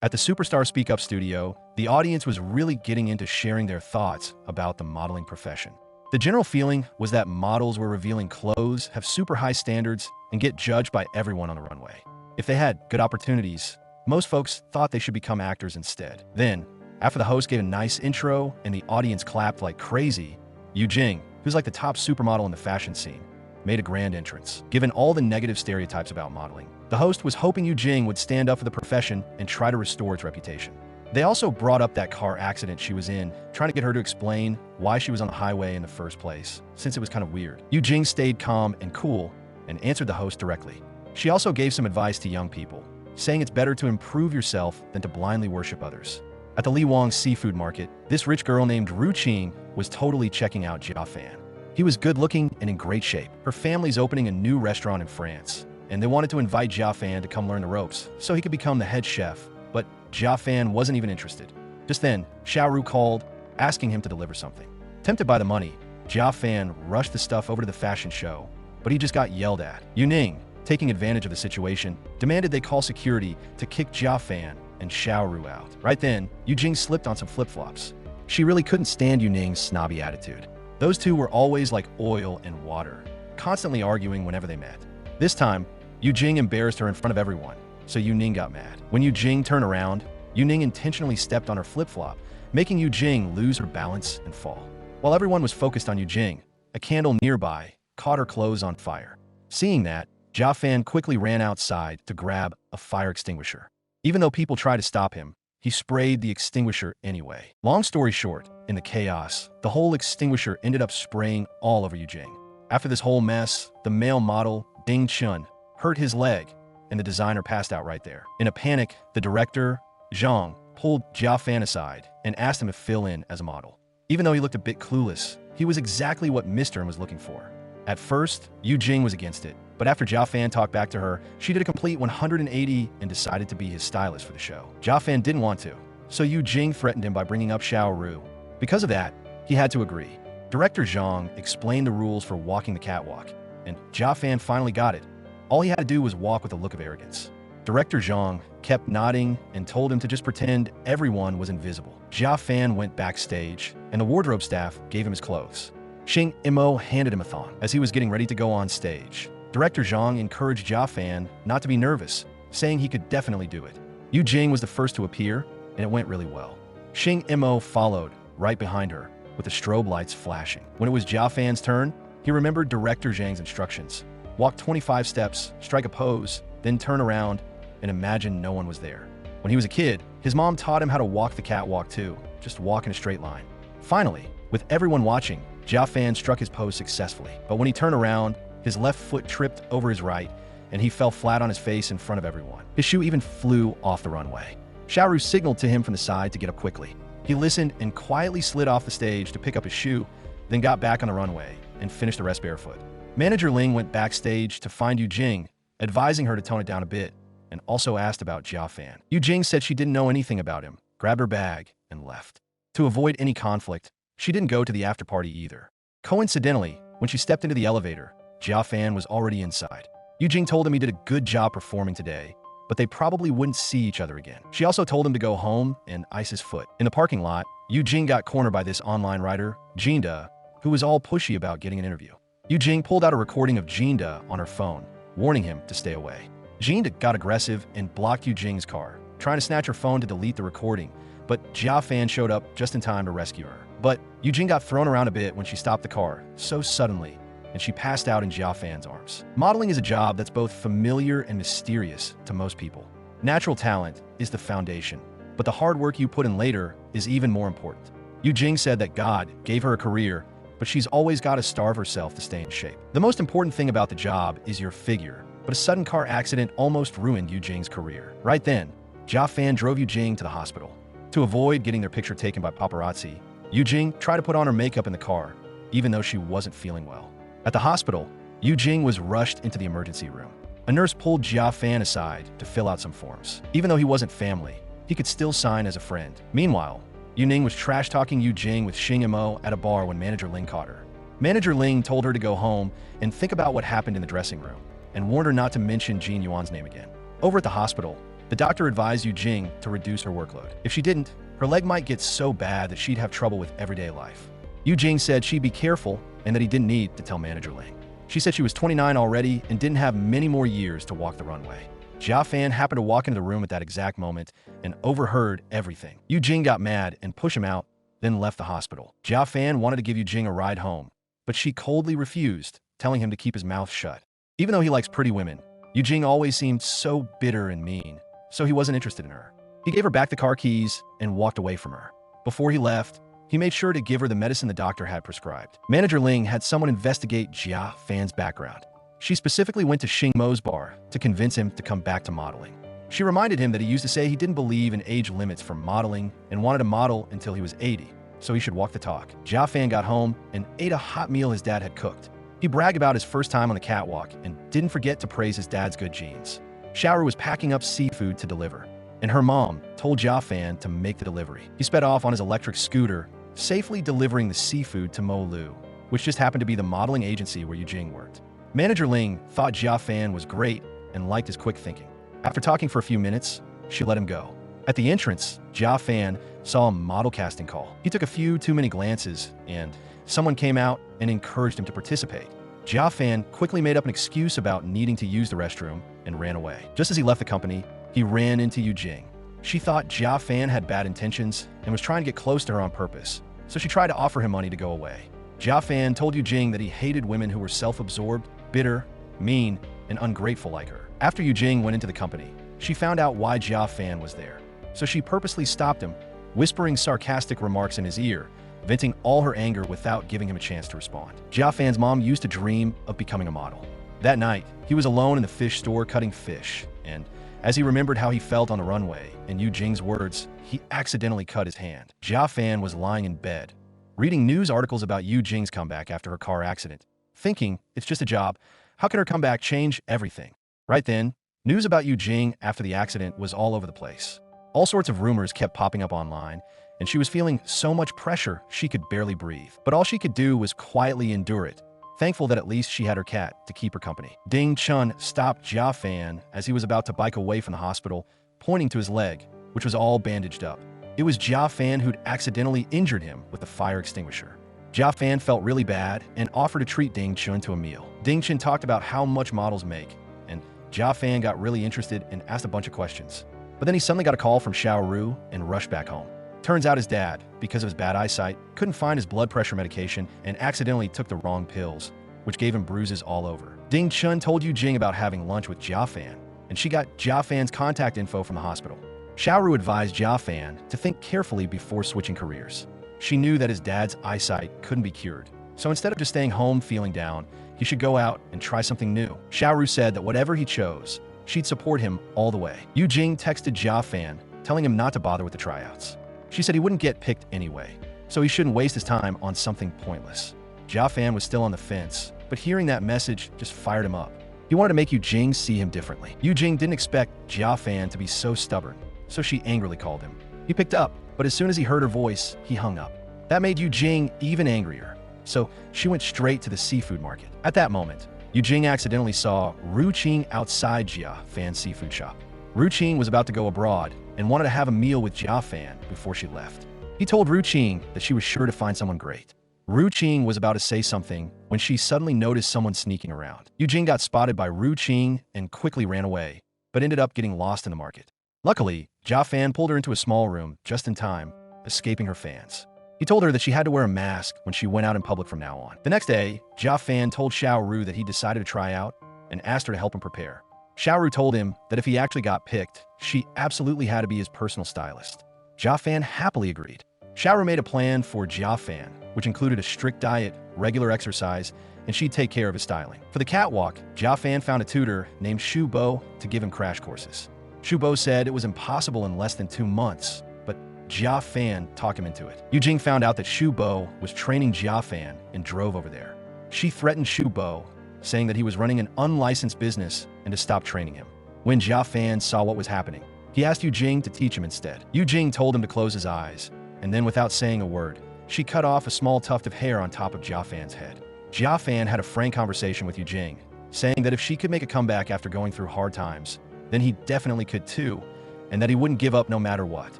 At the Superstar SpeakUp studio, the audience was really getting into sharing their thoughts about the modeling profession. The general feeling was that models were revealing clothes, have super high standards, and get judged by everyone on the runway. If they had good opportunities, most folks thought they should become actors instead. Then, after the host gave a nice intro and the audience clapped like crazy, Eugene, who's like the top supermodel in the fashion scene, made a grand entrance. Given all the negative stereotypes about modeling, the host was hoping Eugene would stand up for the profession and try to restore its reputation. They also brought up that car accident she was in, trying to get her to explain why she was on the highway in the first place, since it was kind of weird. Eugene stayed calm and cool and answered the host directly. She also gave some advice to young people, saying it's better to improve yourself than to blindly worship others. At the Liwang seafood market, this rich girl named Ru Qing was totally checking out Jia Fan. He was good-looking and in great shape. Her family's opening a new restaurant in France, and they wanted to invite Jia Fan to come learn the ropes so he could become the head chef, but Jia Fan wasn't even interested. Just then, Xiaoru called, asking him to deliver something. Tempted by the money, Jia Fan rushed the stuff over to the fashion show, but he just got yelled at. Yuning, taking advantage of the situation, demanded they call security to kick Jia Fan and Xiaoru out. Right then, Eugene slipped on some flip-flops. She really couldn't stand Yuning's snobby attitude. Those two were always like oil and water, constantly arguing whenever they met. This time, Eugene embarrassed her in front of everyone, so Yuning got mad. When Eugene turned around, Yuning intentionally stepped on her flip-flop, making Eugene lose her balance and fall. While everyone was focused on Eugene, a candle nearby caught her clothes on fire. Seeing that, Jia Fan quickly ran outside to grab a fire extinguisher. Even though people tried to stop him, he sprayed the extinguisher anyway. Long story short, in the chaos, the whole extinguisher ended up spraying all over Eugene. After this whole mess, the male model, Ding Chun, hurt his leg, and the designer passed out right there. In a panic, the director, Zhang, pulled Jia Fan aside and asked him to fill in as a model. Even though he looked a bit clueless, he was exactly what Mr. was looking for. At first, Eugene was against it, but after Jia Fan talked back to her, she did a complete 180 and decided to be his stylist for the show. Jia Fan didn't want to, so Eugene threatened him by bringing up Xiaoru. Because of that, he had to agree. Director Zhang explained the rules for walking the catwalk, and Jia Fan finally got it. All he had to do was walk with a look of arrogance. Director Zhang kept nodding and told him to just pretend everyone was invisible. Jia Fan went backstage, and the wardrobe staff gave him his clothes. Shing Mo handed him a thong as he was getting ready to go on stage. Director Zhang encouraged Jia Fan not to be nervous, saying he could definitely do it. Eugene was the first to appear, and it went really well. Shing Mo followed, right behind her, with the strobe lights flashing. When it was Jia Fan's turn, he remembered Director Zhang's instructions. Walk 25 steps, strike a pose, then turn around, and imagine no one was there. When he was a kid, his mom taught him how to walk the catwalk too, just walk in a straight line. Finally, with everyone watching, Jia Fan struck his pose successfully, but when he turned around, his left foot tripped over his right, and he fell flat on his face in front of everyone. His shoe even flew off the runway. Xiaoru signaled to him from the side to get up quickly. He listened and quietly slid off the stage to pick up his shoe, then got back on the runway and finished the rest barefoot. Manager Ling went backstage to find Eugene, advising her to tone it down a bit, and also asked about Jia Fan. Eugene said she didn't know anything about him, grabbed her bag, and left. To avoid any conflict, she didn't go to the after-party either. Coincidentally, when she stepped into the elevator, Jia Fan was already inside. Eugene told him he did a good job performing today, but they probably wouldn't see each other again. She also told him to go home and ice his foot. In the parking lot, Eugene got cornered by this online writer, Jinda, who was all pushy about getting an interview. Eugene pulled out a recording of Jinda on her phone, warning him to stay away. Jinda got aggressive and blocked Eugene's car, trying to snatch her phone to delete the recording, but Jia Fan showed up just in time to rescue her. But Eugene got thrown around a bit when she stopped the car, so suddenly, and she passed out in Jia Fan's arms. Modeling is a job that's both familiar and mysterious to most people. Natural talent is the foundation, but the hard work you put in later is even more important. Eugene said that God gave her a career, but she's always got to starve herself to stay in shape. The most important thing about the job is your figure, but a sudden car accident almost ruined Eugene's career. Right then, Jia Fan drove Eugene to the hospital. To avoid getting their picture taken by paparazzi, Eugene tried to put on her makeup in the car, even though she wasn't feeling well. At the hospital, Eugene was rushed into the emergency room. A nurse pulled Jia Fan aside to fill out some forms. Even though he wasn't family, he could still sign as a friend. Meanwhile, Yuning was trash-talking Eugene with Shing Mo at a bar when Manager Ling caught her. Manager Ling told her to go home and think about what happened in the dressing room, and warned her not to mention Yuan's name again. Over at the hospital, The doctor advised Eugene to reduce her workload. If she didn't, her leg might get so bad that she'd have trouble with everyday life. Eugene said she'd be careful and that he didn't need to tell Manager Ling. She said she was 29 already and didn't have many more years to walk the runway. Jia happened to walk into the room at that exact moment and overheard everything. Eugene got mad and pushed him out, then left the hospital. Jia wanted to give Eugene a ride home, but she coldly refused, telling him to keep his mouth shut. Even though he likes pretty women, Eugene always seemed so bitter and mean, so he wasn't interested in her. He gave her back the car keys and walked away from her. Before he left, he made sure to give her the medicine the doctor had prescribed. Manager Ling had someone investigate Jia Fan's background. She specifically went to Shing Mo's bar to convince him to come back to modeling. She reminded him that he used to say he didn't believe in age limits for modeling and wanted to model until he was 80, so he should walk the talk. Jia Fan got home and ate a hot meal his dad had cooked. He bragged about his first time on the catwalk and didn't forget to praise his dad's good genes. Xiaoru was packing up seafood to deliver, and her mom told Jia Fan to make the delivery. He sped off on his electric scooter, safely delivering the seafood to Mo Lu, which just happened to be the modeling agency where Eugene worked. Manager Ling thought Jia Fan was great and liked his quick thinking. After talking for a few minutes, she let him go. At the entrance, Jia Fan saw a model casting call. He took a few too many glances, and someone came out and encouraged him to participate. Jia Fan quickly made up an excuse about needing to use the restroom and ran away. Just as he left the company, he ran into Eugene. She thought Jia Fan had bad intentions and was trying to get close to her on purpose, so she tried to offer him money to go away. Jia Fan told Eugene that he hated women who were self-absorbed, bitter, mean, and ungrateful like her. After Eugene went into the company, she found out why Jia Fan was there. So she purposely stopped him, whispering sarcastic remarks in his ear, venting all her anger without giving him a chance to respond. Jia Fan's mom used to dream of becoming a model. That night, he was alone in the fish store cutting fish, and as he remembered how he felt on the runway and Eugene's words, he accidentally cut his hand. Jia Fan was lying in bed, reading news articles about Eugene's comeback after her car accident, thinking, it's just a job, how can her comeback change everything? Right then, news about Eugene after the accident was all over the place. All sorts of rumors kept popping up online, and she was feeling so much pressure she could barely breathe. But all she could do was quietly endure it, thankful that at least she had her cat to keep her company. Ding Chun stopped Jia Fan as he was about to bike away from the hospital, pointing to his leg, which was all bandaged up. It was Jia Fan who'd accidentally injured him with the fire extinguisher. Jia Fan felt really bad and offered to treat Ding Chun to a meal. Ding Chun talked about how much models make, and Jia Fan got really interested and asked a bunch of questions. But then he suddenly got a call from Xiaoru and rushed back home. Turns out his dad, because of his bad eyesight, couldn't find his blood pressure medication and accidentally took the wrong pills, which gave him bruises all over. Ding Chun told Eugene about having lunch with Jia Fan, and she got Jia Fan's contact info from the hospital. Xiaoru advised Jia Fan to think carefully before switching careers. She knew that his dad's eyesight couldn't be cured, so instead of just staying home feeling down, he should go out and try something new. Xiaoru said that whatever he chose, she'd support him all the way. Eugene texted Jia Fan, telling him not to bother with the tryouts. She said he wouldn't get picked anyway, so he shouldn't waste his time on something pointless. Jia Fan was still on the fence, but hearing that message just fired him up. He wanted to make Eugene see him differently. Eugene didn't expect Jia Fan to be so stubborn, so she angrily called him. He picked up, but as soon as he heard her voice, he hung up. That made Eugene even angrier, so she went straight to the seafood market. At that moment, Eugene accidentally saw Ru Qing outside Jia Fan's seafood shop. Ru Qing was about to go abroad and wanted to have a meal with Jia Fan before she left. He told Ru Qing that she was sure to find someone great. Ru Qing was about to say something when she suddenly noticed someone sneaking around. Eugene got spotted by Ru Qing and quickly ran away, but ended up getting lost in the market. Luckily, Jia Fan pulled her into a small room just in time, escaping her fans. He told her that she had to wear a mask when she went out in public from now on. The next day, Jia Fan told Xiaoru that he decided to try out and asked her to help him prepare. Xiaoru told him that if he actually got picked, she absolutely had to be his personal stylist. Jia Fan happily agreed. Xiaoru made a plan for Jia Fan, which included a strict diet, regular exercise, and she'd take care of his styling. For the catwalk, Jia Fan found a tutor named Shing Mo to give him crash courses. Shing Mo said it was impossible in less than 2 months, but Jia Fan talked him into it. Eugene found out that Shing Mo was training Jia Fan and drove over there. She threatened Shing Mo, saying that he was running an unlicensed business and to stop training him. When Jia Fan saw what was happening, he asked Eugene to teach him instead. Eugene told him to close his eyes, and then without saying a word, she cut off a small tuft of hair on top of Jia Fan's head. Jia Fan had a frank conversation with Eugene, saying that if she could make a comeback after going through hard times, then he definitely could too, and that he wouldn't give up no matter what.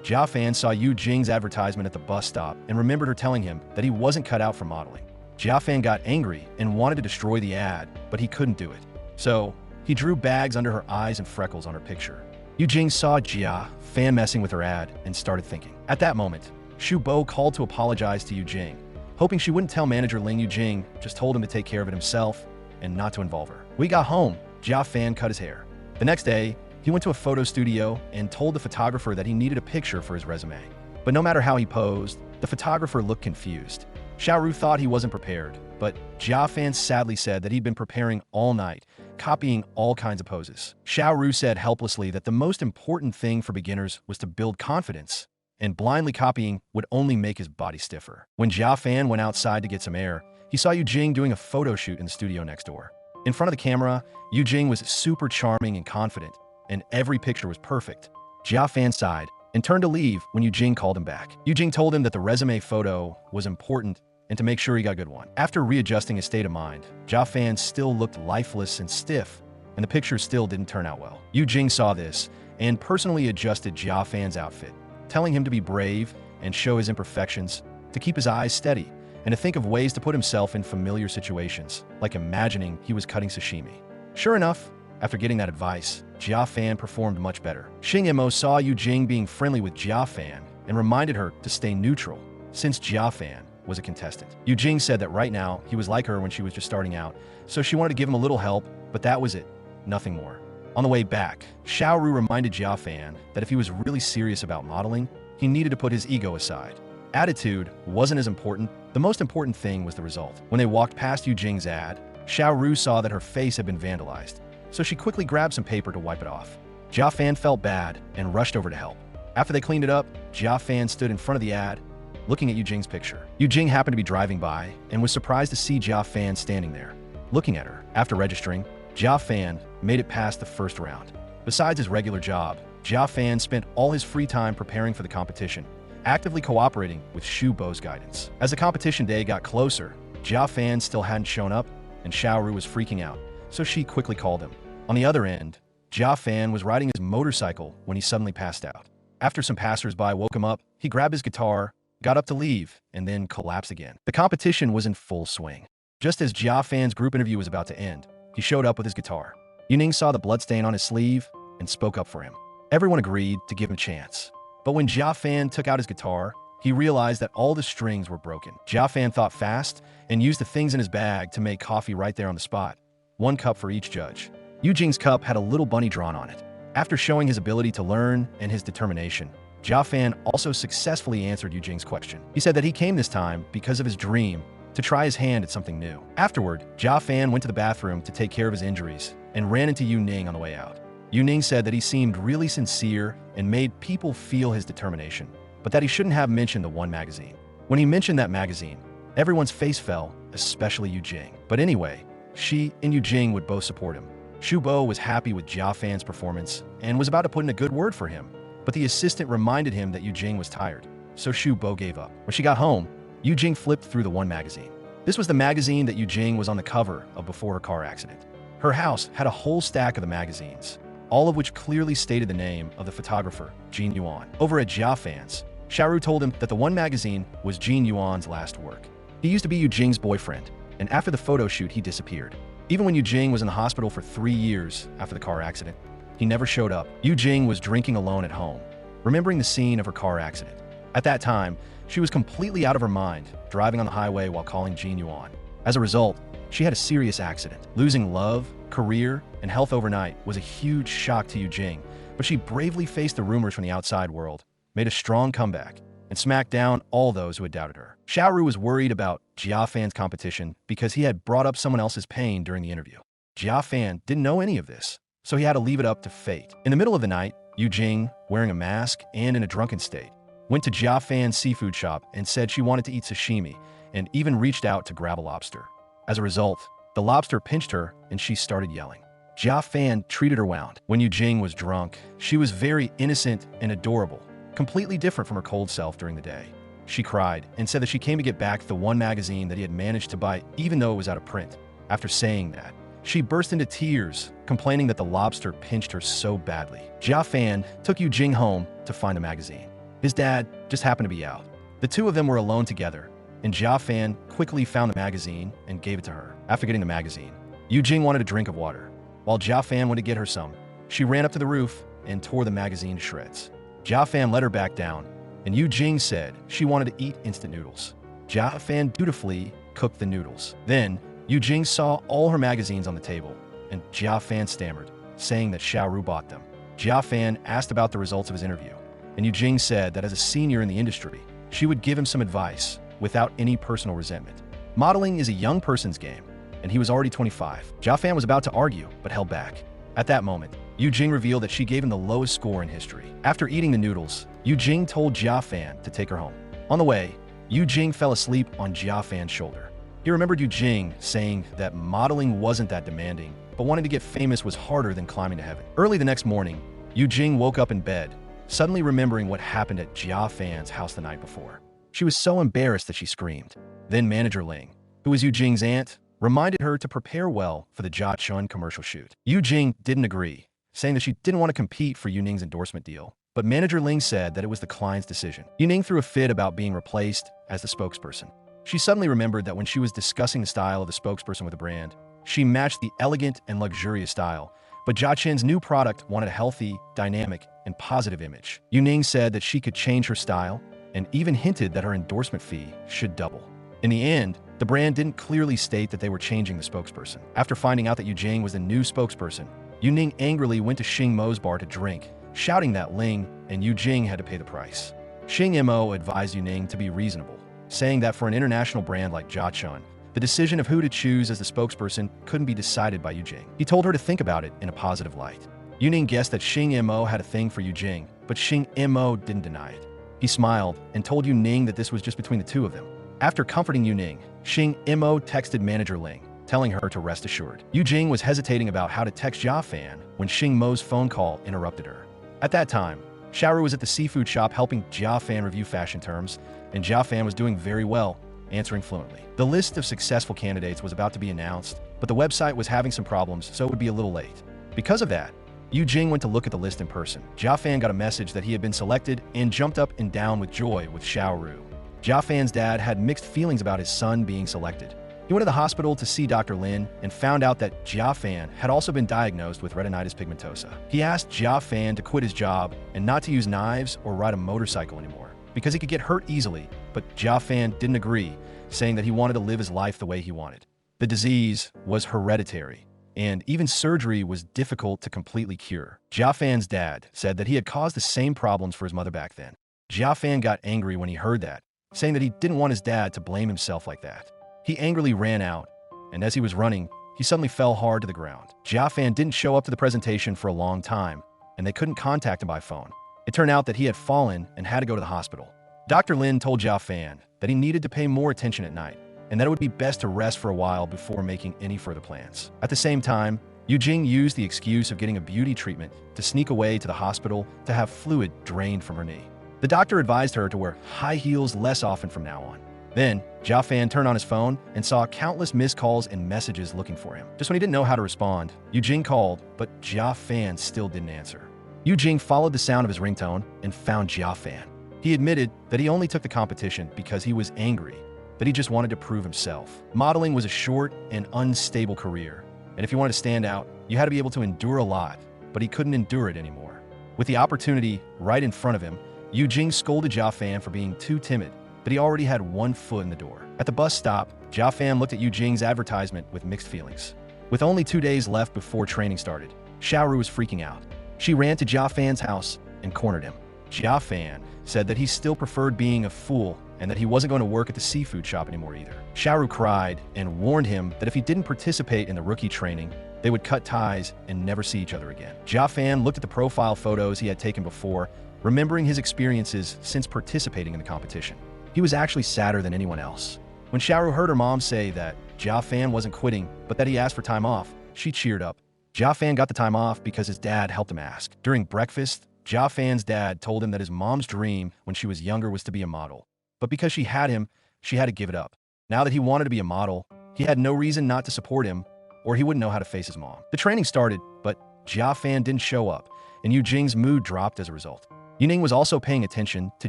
Jia Fan saw Eugene's advertisement at the bus stop and remembered her telling him that he wasn't cut out for modeling. Jia Fan got angry and wanted to destroy the ad, but he couldn't do it. So, he drew bags under her eyes and freckles on her picture. Eugene saw Jia Fan messing with her ad and started thinking. At that moment, Shing Mo called to apologize to Eugene, hoping she wouldn't tell manager Ling Eugene just told him to take care of it himself and not to involve her. When he got home, Jia Fan cut his hair. The next day, he went to a photo studio and told the photographer that he needed a picture for his resume. But no matter how he posed, the photographer looked confused. Xiaoru thought he wasn't prepared, but Jia Fan sadly said that he'd been preparing all night, copying all kinds of poses. Xiaoru said helplessly that the most important thing for beginners was to build confidence, and blindly copying would only make his body stiffer. When Jia Fan went outside to get some air, he saw Eugene doing a photo shoot in the studio next door. In front of the camera, Eugene was super charming and confident, and every picture was perfect. Jia Fan sighed and turned to leave when Eugene called him back. Eugene told him that the resume photo was important and to make sure he got a good one. After readjusting his state of mind, Jia Fan still looked lifeless and stiff, and the picture still didn't turn out well. Eugene saw this and personally adjusted Jia Fan's outfit, telling him to be brave and show his imperfections, to keep his eyes steady, and to think of ways to put himself in familiar situations, like imagining he was cutting sashimi. Sure enough, after getting that advice, Jia Fan performed much better. Shing Mo saw Eugene being friendly with Jia Fan and reminded her to stay neutral, since Jia Fan was a contestant. Eugene said that right now he was like her when she was just starting out, so she wanted to give him a little help, but that was it, nothing more. On the way back, Xiaoru reminded Jia Fan that if he was really serious about modeling, he needed to put his ego aside. Attitude wasn't as important, the most important thing was the result. When they walked past Eugene's ad, Xiaoru saw that her face had been vandalized, so she quickly grabbed some paper to wipe it off. Jia Fan felt bad and rushed over to help. After they cleaned it up, Jia Fan stood in front of the ad, looking at Eugene's picture. Eugene happened to be driving by and was surprised to see Jia Fan standing there, looking at her. After registering, Jia Fan made it past the first round. Besides his regular job, Jia Fan spent all his free time preparing for the competition, actively cooperating with Shing Mo's guidance. As the competition day got closer, Jia Fan still hadn't shown up, and Xiaoru was freaking out, so she quickly called him. On the other end, Jia Fan was riding his motorcycle when he suddenly passed out. After some passersby woke him up, he grabbed his guitar, got up to leave, and then collapsed again. The competition was in full swing. Just as Jia Fan's group interview was about to end, he showed up with his guitar. Yuan saw the bloodstain on his sleeve and spoke up for him. Everyone agreed to give him a chance. But when Jia Fan took out his guitar, he realized that all the strings were broken. Jia Fan thought fast and used the things in his bag to make coffee right there on the spot. 1 cup for each judge. Eugene's cup had a little bunny drawn on it. After showing his ability to learn and his determination, Jia Fan also successfully answered Eugene's question. He said that he came this time because of his dream to try his hand at something new. Afterward, Jia Fan went to the bathroom to take care of his injuries and ran into Yuan on the way out. Yuan said that he seemed really sincere and made people feel his determination, but that he shouldn't have mentioned the one magazine. When he mentioned that magazine, everyone's face fell, especially Eugene. But anyway, she and Eugene would both support him. Shing Mo was happy with Jia Fan's performance and was about to put in a good word for him, but the assistant reminded him that Eugene was tired, so Shing Mo gave up. When she got home, Eugene flipped through the one magazine. This was the magazine that Eugene was on the cover of before her car accident. Her house had a whole stack of the magazines, all of which clearly stated the name of the photographer, Yuan. Over at Jia Fan's, Xiaoru told him that the one magazine was Yuan's last work. He used to be Eugene's boyfriend, and after the photo shoot, he disappeared. Even when Eugene was in the hospital for 3 years after the car accident, he never showed up. Eugene was drinking alone at home, remembering the scene of her car accident. At that time, she was completely out of her mind, driving on the highway while calling Yuan. As a result, she had a serious accident. Losing love, career, and health overnight was a huge shock to Eugene, but she bravely faced the rumors from the outside world, made a strong comeback, and smacked down all those who had doubted her. Xiaoru was worried about Jia Fan's competition because he had brought up someone else's pain during the interview. Jia Fan didn't know any of this, so he had to leave it up to fate. In the middle of the night, Eugene, wearing a mask and in a drunken state, went to Jia Fan's seafood shop and said she wanted to eat sashimi and even reached out to grab a lobster. As a result, the lobster pinched her and she started yelling. Jia Fan treated her well. When Eugene was drunk, she was very innocent and adorable, completely different from her cold self during the day. She cried and said that she came to get back the one magazine that he had managed to buy even though it was out of print. After saying that, She burst into tears, complaining that the lobster pinched her so badly. Jia Fan took Eugene home to find a magazine. His dad just happened to be out. The two of them were alone together, and Jia Fan quickly found the magazine and gave it to her. After getting the magazine, Eugene wanted a drink of water. While Jia Fan went to get her some, she ran up to the roof and tore the magazine to shreds. Jia Fan let her back down, and Eugene said she wanted to eat instant noodles. Jia Fan dutifully cooked the noodles. Then, Eugene saw all her magazines on the table, and Jia Fan stammered, saying that Xiaoru bought them. Jia Fan asked about the results of his interview, and Eugene said that as a senior in the industry, she would give him some advice without any personal resentment. Modeling is a young person's game, and he was already 25. Jia Fan was about to argue, but held back. At that moment, Eugene revealed that she gave him the lowest score in history. After eating the noodles, Eugene told Jia Fan to take her home. On the way, Eugene fell asleep on Jia Fan's shoulder. He remembered Eugene saying that modeling wasn't that demanding, but wanting to get famous was harder than climbing to heaven. Early the next morning, Eugene woke up in bed, suddenly remembering what happened at Jia Fan's house the night before. She was so embarrassed that she screamed. Then manager Ling, who was Eugene's aunt, reminded her to prepare well for the Jia Chun commercial shoot. Eugene didn't agree, saying that she didn't want to compete for Yuning's endorsement deal. But manager Ling said that it was the client's decision. Yuning threw a fit about being replaced as the spokesperson. She suddenly remembered that when she was discussing the style of the spokesperson with the brand, she matched the elegant and luxurious style, but Jia Chen's new product wanted a healthy, dynamic, and positive image. Yuning said that she could change her style and even hinted that her endorsement fee should double. In the end, the brand didn't clearly state that they were changing the spokesperson. After finding out that Eugene was the new spokesperson, Yuning angrily went to Shing Mo's bar to drink, shouting that Ling and Eugene had to pay the price. Shing Mo advised Yuning to be reasonable, saying that for an international brand like Jia Chun, the decision of who to choose as the spokesperson couldn't be decided by Eugene. He told her to think about it in a positive light. Yuning guessed that Shing Mo had a thing for Eugene, but Shing Mo didn't deny it. He smiled and told Yuning that this was just between the two of them. After comforting Yuning, Shing Mo texted manager Ling, telling her to rest assured. Eugene was hesitating about how to text Jia Fan when Shing Mo's phone call interrupted her. At that time, Xiaoru was at the seafood shop helping Jia Fan review fashion terms, and Jia Fan was doing very well, answering fluently. The list of successful candidates was about to be announced, but the website was having some problems, so it would be a little late. Because of that, Eugene went to look at the list in person. Jia Fan got a message that he had been selected and jumped up and down with joy with Xiaoru. Jia Fan's dad had mixed feelings about his son being selected. He went to the hospital to see Dr. Lin and found out that Jia Fan had also been diagnosed with retinitis pigmentosa. He asked Jia Fan to quit his job and not to use knives or ride a motorcycle anymore, because he could get hurt easily, but Jia Fan didn't agree, saying that he wanted to live his life the way he wanted. The disease was hereditary, and even surgery was difficult to completely cure. Jia Fan's dad said that he had caused the same problems for his mother back then. Jia Fan got angry when he heard that, saying that he didn't want his dad to blame himself like that. He angrily ran out, and as he was running, he suddenly fell hard to the ground. Jia Fan didn't show up to the presentation for a long time, and they couldn't contact him by phone. It turned out that he had fallen and had to go to the hospital. Dr. Lin told Jia Fan that he needed to pay more attention at night, and that it would be best to rest for a while before making any further plans. At the same time, Eugene used the excuse of getting a beauty treatment to sneak away to the hospital to have fluid drained from her knee. The doctor advised her to wear high heels less often from now on. Then, Jia Fan turned on his phone and saw countless missed calls and messages looking for him. Just when he didn't know how to respond, Eugene called, but Jia Fan still didn't answer. Eugene followed the sound of his ringtone and found Jia Fan. He admitted that he only took the competition because he was angry, that he just wanted to prove himself. Modeling was a short and unstable career, and if you wanted to stand out, you had to be able to endure a lot, but he couldn't endure it anymore. With the opportunity right in front of him, Eugene scolded Jia Fan for being too timid, but he already had one foot in the door. At the bus stop, Jia Fan looked at Eugene's advertisement with mixed feelings. With only 2 days left before training started, Xiaoru was freaking out. She ran to Jia Fan's house and cornered him. Jia Fan said that he still preferred being a fool and that he wasn't going to work at the seafood shop anymore either. Xiaoru cried and warned him that if he didn't participate in the rookie training, they would cut ties and never see each other again. Jia Fan looked at the profile photos he had taken before, remembering his experiences since participating in the competition. He was actually sadder than anyone else. When Xiaoru heard her mom say that Jia Fan wasn't quitting, but that he asked for time off, she cheered up. Jia Fan got the time off because his dad helped him ask. During breakfast, Jia Fan's dad told him that his mom's dream when she was younger was to be a model. But because she had him, she had to give it up. Now that he wanted to be a model, he had no reason not to support him, or he wouldn't know how to face his mom. The training started, but Jia Fan didn't show up, and Yu Jing's mood dropped as a result. Yu Ning was also paying attention to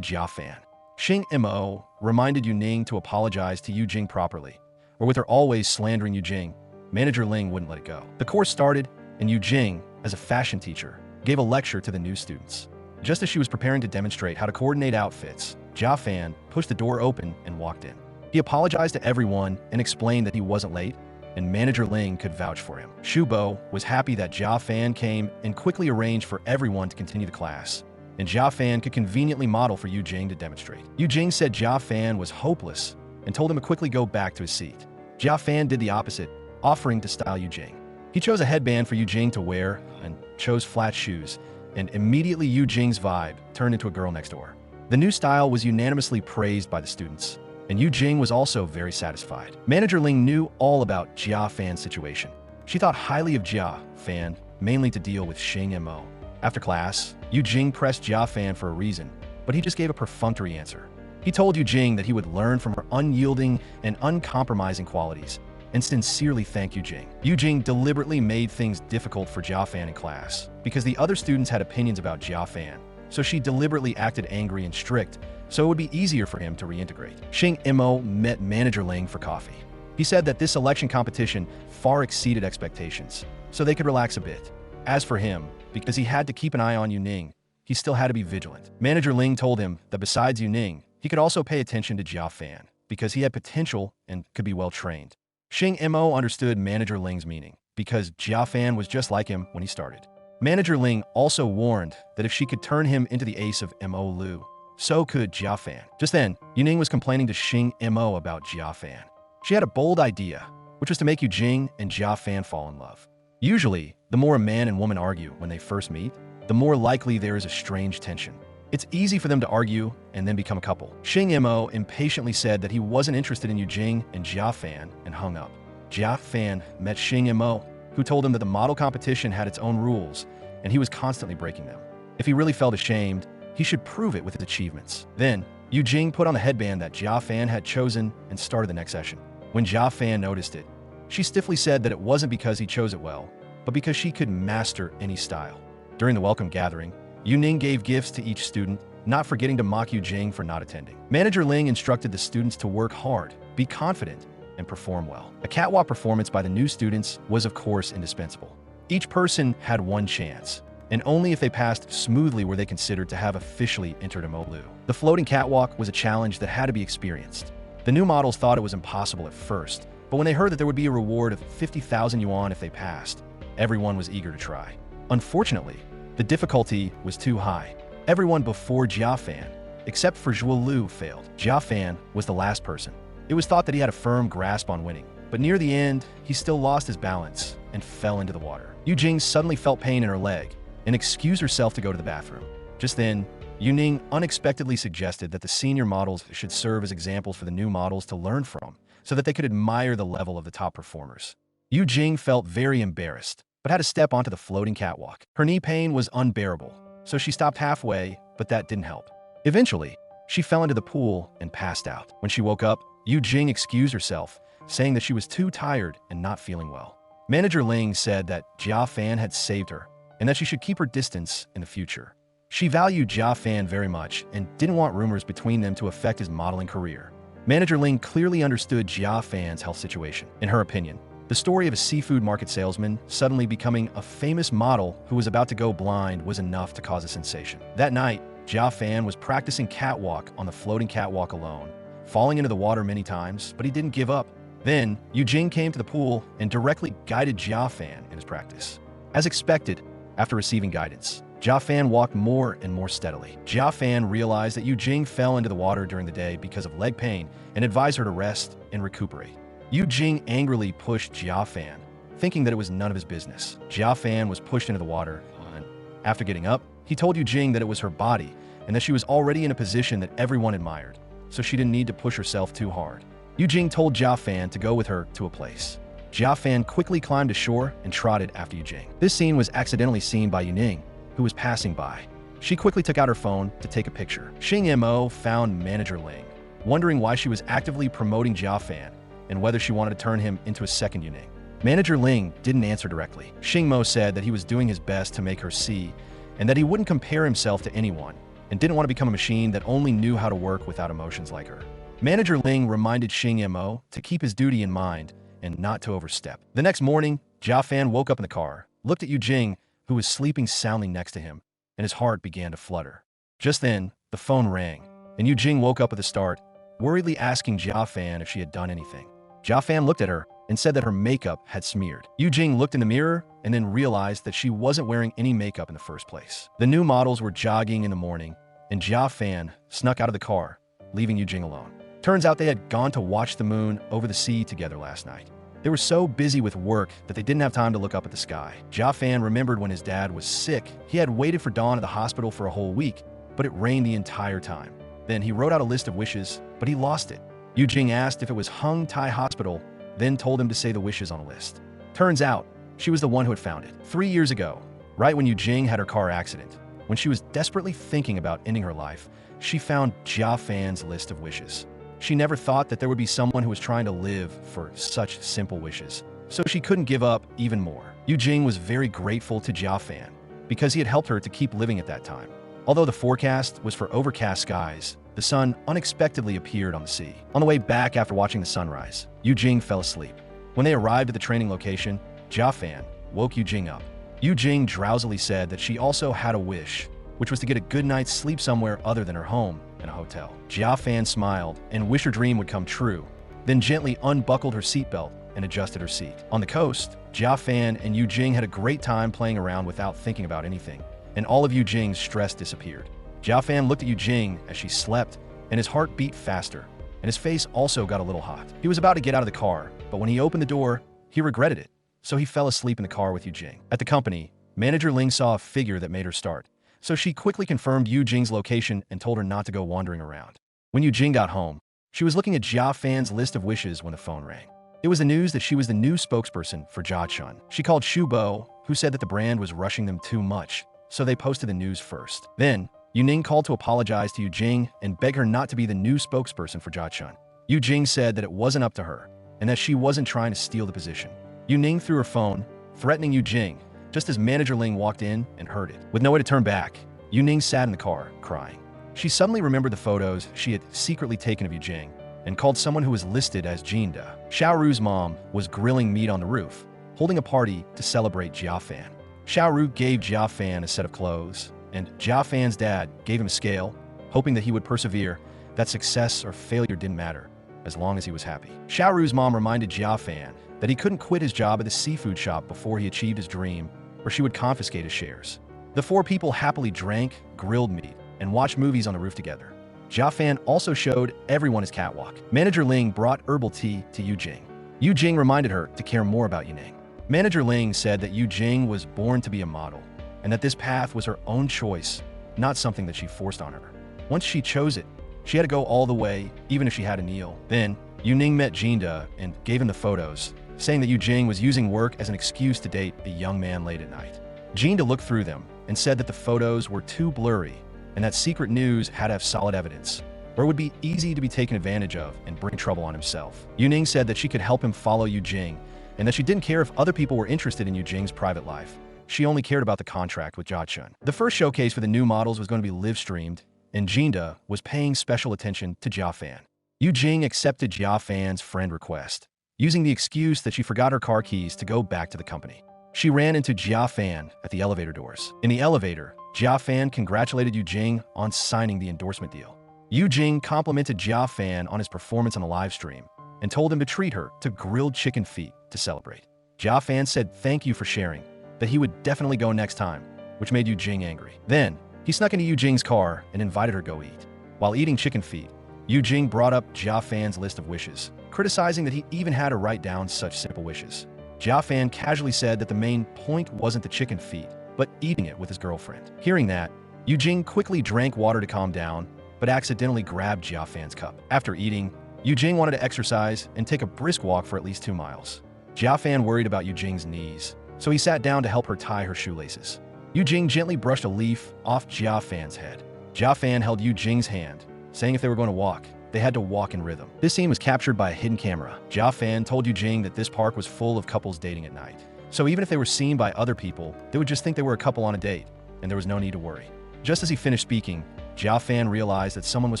Jia Fan. Shing Mo reminded Yu Ning to apologize to Yu Jing properly, or with her always slandering Yu Jing, Manager Ling wouldn't let it go. The course started, and Yu Jing, as a fashion teacher, gave a lecture to the new students. Just as she was preparing to demonstrate how to coordinate outfits, Jia Fan pushed the door open and walked in. He apologized to everyone and explained that he wasn't late, and Manager Ling could vouch for him. Shu Bo was happy that Jia Fan came and quickly arranged for everyone to continue the class, and Jia Fan could conveniently model for Yu Jing to demonstrate. Yu Jing said Jia Fan was hopeless and told him to quickly go back to his seat. Jia Fan did the opposite, offering to style Yu Jing. He chose a headband for Yu Jing to wear and chose flat shoes, and immediately Yu Jing's vibe turned into a girl next door. The new style was unanimously praised by the students, and Yu Jing was also very satisfied. Manager Ling knew all about Jia Fan's situation. She thought highly of Jia Fan, mainly to deal with Shing Mo. After class, Yu Jing pressed Jia Fan for a reason, but he just gave a perfunctory answer. He told Yu Jing that he would learn from her unyielding and uncompromising qualities, and sincerely thanked Yu Jing. Yu Jing deliberately made things difficult for Jia Fan in class, because the other students had opinions about Jia Fan, so she deliberately acted angry and strict, so it would be easier for him to reintegrate. Shing Mo met Manager Ling for coffee. He said that this selection competition far exceeded expectations, so they could relax a bit. As for him, because he had to keep an eye on Yu Ning, he still had to be vigilant. Manager Ling told him that besides Yu Ning, he could also pay attention to Jia Fan, because he had potential and could be well trained. Shing Mo understood Manager Ling's meaning, because Jia Fan was just like him when he started. Manager Ling also warned that if she could turn him into the ace of Mo Lu, so could Jia Fan. Just then, Yu Ning was complaining to Shing Mo about Jia Fan. She had a bold idea, which was to make Yu Jing and Jia Fan fall in love. Usually, the more a man and woman argue when they first meet, the more likely there is a strange tension. It's easy for them to argue and then become a couple. Shing Mo impatiently said that he wasn't interested in Yu Jing and Jia Fan and hung up. Jia Fan met Shing Mo, who told him that the model competition had its own rules, and he was constantly breaking them. If he really felt ashamed, he should prove it with his achievements. Then, Yu Jing put on the headband that Jia Fan had chosen and started the next session. When Jia Fan noticed it, she stiffly said that it wasn't because he chose it well, but because she could master any style. During the welcome gathering, Yu Ning gave gifts to each student, not forgetting to mock Yu Jing for not attending. Manager Ling instructed the students to work hard, be confident, and perform well. A catwalk performance by the new students was of course indispensable. Each person had one chance, and only if they passed smoothly were they considered to have officially entered a Mo Lu. The floating catwalk was a challenge that had to be experienced. The new models thought it was impossible at first, but when they heard that there would be a reward of 50,000 yuan if they passed, everyone was eager to try. Unfortunately, the difficulty was too high. Everyone before Jia Fan, except for Zhuo Lu, failed. Jia Fan was the last person. It was thought that he had a firm grasp on winning, but near the end, he still lost his balance and fell into the water. Yu Jing suddenly felt pain in her leg and excused herself to go to the bathroom. Just then, Yu Ning unexpectedly suggested that the senior models should serve as examples for the new models to learn from, so that they could admire the level of the top performers. Yu Jing felt very embarrassed, but had to step onto the floating catwalk. Her knee pain was unbearable, so she stopped halfway, but that didn't help. Eventually, she fell into the pool and passed out. When she woke up, Yu Jing excused herself, saying that she was too tired and not feeling well. Manager Ling said that Jia Fan had saved her, and that she should keep her distance in the future. She valued Jia Fan very much and didn't want rumors between them to affect his modeling career. Manager Ling clearly understood Jia Fan's health situation. In her opinion, the story of a seafood market salesman suddenly becoming a famous model who was about to go blind was enough to cause a sensation. That night, Jia Fan was practicing catwalk on the floating catwalk alone, falling into the water many times, but he didn't give up. Then, Yu Jing came to the pool and directly guided Jia Fan in his practice. As expected, after receiving guidance, Jia Fan walked more and more steadily. Jia Fan realized that Yu Jing fell into the water during the day because of leg pain and advised her to rest and recuperate. Yu Jing angrily pushed Jia Fan, thinking that it was none of his business. Jia Fan was pushed into the water, and after getting up, he told Yu Jing that it was her body and that she was already in a position that everyone admired, so she didn't need to push herself too hard. Yu Jing told Jia Fan to go with her to a place. Jia Fan quickly climbed ashore and trotted after Yu Jing. This scene was accidentally seen by Yu Ning, who was passing by. She quickly took out her phone to take a picture. Shing Mo found Manager Ling, wondering why she was actively promoting Jia Fan and whether she wanted to turn him into a second Yu Ning. Manager Ling didn't answer directly. Shing Mo said that he was doing his best to make her see, and that he wouldn't compare himself to anyone, and didn't want to become a machine that only knew how to work without emotions like her. Manager Ling reminded Shing Mo to keep his duty in mind and not to overstep. The next morning, Jia Fan woke up in the car, looked at Eugene, who was sleeping soundly next to him, and his heart began to flutter. Just then, the phone rang, and Eugene woke up with a start, worriedly asking Jia Fan if she had done anything. Jia Fan looked at her and said that her makeup had smeared. Eugene looked in the mirror and then realized that she wasn't wearing any makeup in the first place. The new models were jogging in the morning, and Jia Fan snuck out of the car, leaving Eugene alone. Turns out they had gone to watch the moon over the sea together last night. They were so busy with work that they didn't have time to look up at the sky. Jia Fan remembered when his dad was sick. He had waited for Dawn at the hospital for a whole week, but it rained the entire time. Then he wrote out a list of wishes, but he lost it. Eugene asked if it was Hung Tai Hospital, then told him to say the wishes on a list. Turns out, she was the one who had found it. 3 years ago, right when Eugene had her car accident, when she was desperately thinking about ending her life, she found Jia Fan's list of wishes. She never thought that there would be someone who was trying to live for such simple wishes, so she couldn't give up even more. Eugene was very grateful to Jia Fan because he had helped her to keep living at that time. Although the forecast was for overcast skies, the sun unexpectedly appeared on the sea. On the way back after watching the sunrise, Eugene fell asleep. When they arrived at the training location, Jia Fan woke Eugene up. Eugene drowsily said that she also had a wish, which was to get a good night's sleep somewhere other than her home in a hotel. Jia Fan smiled and wished her dream would come true, then gently unbuckled her seatbelt and adjusted her seat. On the coast, Jia Fan and Eugene had a great time playing around without thinking about anything, and all of Eugene's stress disappeared. Jia Fan looked at Eugene as she slept, and his heart beat faster, and his face also got a little hot. He was about to get out of the car, but when he opened the door, he regretted it, so he fell asleep in the car with Eugene. At the company, Manager Ling saw a figure that made her start, so she quickly confirmed Eugene's location and told her not to go wandering around. When Eugene got home, she was looking at Jia Fan's list of wishes when the phone rang. It was the news that she was the new spokesperson for Jiachun. She called Xu Bo, who said that the brand was rushing them too much, so they posted the news first. Then, Yuning called to apologize to Eugene and beg her not to be the new spokesperson for Jiachun. Eugene said that it wasn't up to her, and that she wasn't trying to steal the position. Yuning threw her phone, threatening Eugene, just as Manager Ling walked in and heard it. With no way to turn back, Yuning sat in the car, crying. She suddenly remembered the photos she had secretly taken of Eugene and called someone who was listed as Jinda. Xiaoru's mom was grilling meat on the roof, holding a party to celebrate Jia Fan. Xiaoru gave Jia Fan a set of clothes, and Jia Fan's dad gave him a scale, hoping that he would persevere, that success or failure didn't matter, as long as he was happy. Xiaoru's mom reminded Jia Fan that he couldn't quit his job at the seafood shop before he achieved his dream, or she would confiscate his shares. The four people happily drank, grilled meat, and watched movies on the roof together. Jia Fan also showed everyone his catwalk. Manager Ling brought herbal tea to Eugene. Eugene reminded her to care more about Yuning. Manager Ling said that Eugene was born to be a model, and that this path was her own choice, not something that she forced on her. Once she chose it, she had to go all the way, even if she had to kneel. Then, Yuning met Jinda and gave him the photos, saying that Eugene was using work as an excuse to date a young man late at night. Jinda looked through them and said that the photos were too blurry and that Secret News had to have solid evidence, or it would be easy to be taken advantage of and bring trouble on himself. Yuning said that she could help him follow Eugene and that she didn't care if other people were interested in Eugene's private life. She only cared about the contract with Jiachun. The first showcase for the new models was going to be live-streamed, and Jinda was paying special attention to Jia Fan. Eugene accepted Jia Fan's friend request, using the excuse that she forgot her car keys to go back to the company. She ran into Jia Fan at the elevator doors. In the elevator, Jia Fan congratulated Eugene on signing the endorsement deal. Eugene complimented Jia Fan on his performance on the live stream and told him to treat her to grilled chicken feet to celebrate. Jia Fan said thank you for sharing, that he would definitely go next time, which made Eugene angry. Then, he snuck into Eugene's car and invited her to go eat. While eating chicken feet, Eugene brought up Jia Fan's list of wishes, criticizing that he even had to write down such simple wishes. Jia Fan casually said that the main point wasn't the chicken feet, but eating it with his girlfriend. Hearing that, Eugene quickly drank water to calm down, but accidentally grabbed Jia Fan's cup. After eating, Eugene wanted to exercise and take a brisk walk for at least 2 miles. Jia Fan worried about Eugene's knees, so he sat down to help her tie her shoelaces. Eugene gently brushed a leaf off Jia Fan's head. Jia Fan held Eugene's hand, saying if they were going to walk, they had to walk in rhythm. This scene was captured by a hidden camera. Jia Fan told Eugene that this park was full of couples dating at night. So even if they were seen by other people, they would just think they were a couple on a date, and there was no need to worry. Just as he finished speaking, Jia Fan realized that someone was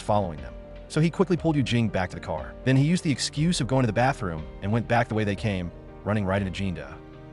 following them. So he quickly pulled Eugene back to the car. Then he used the excuse of going to the bathroom and went back the way they came, running right into Eugene.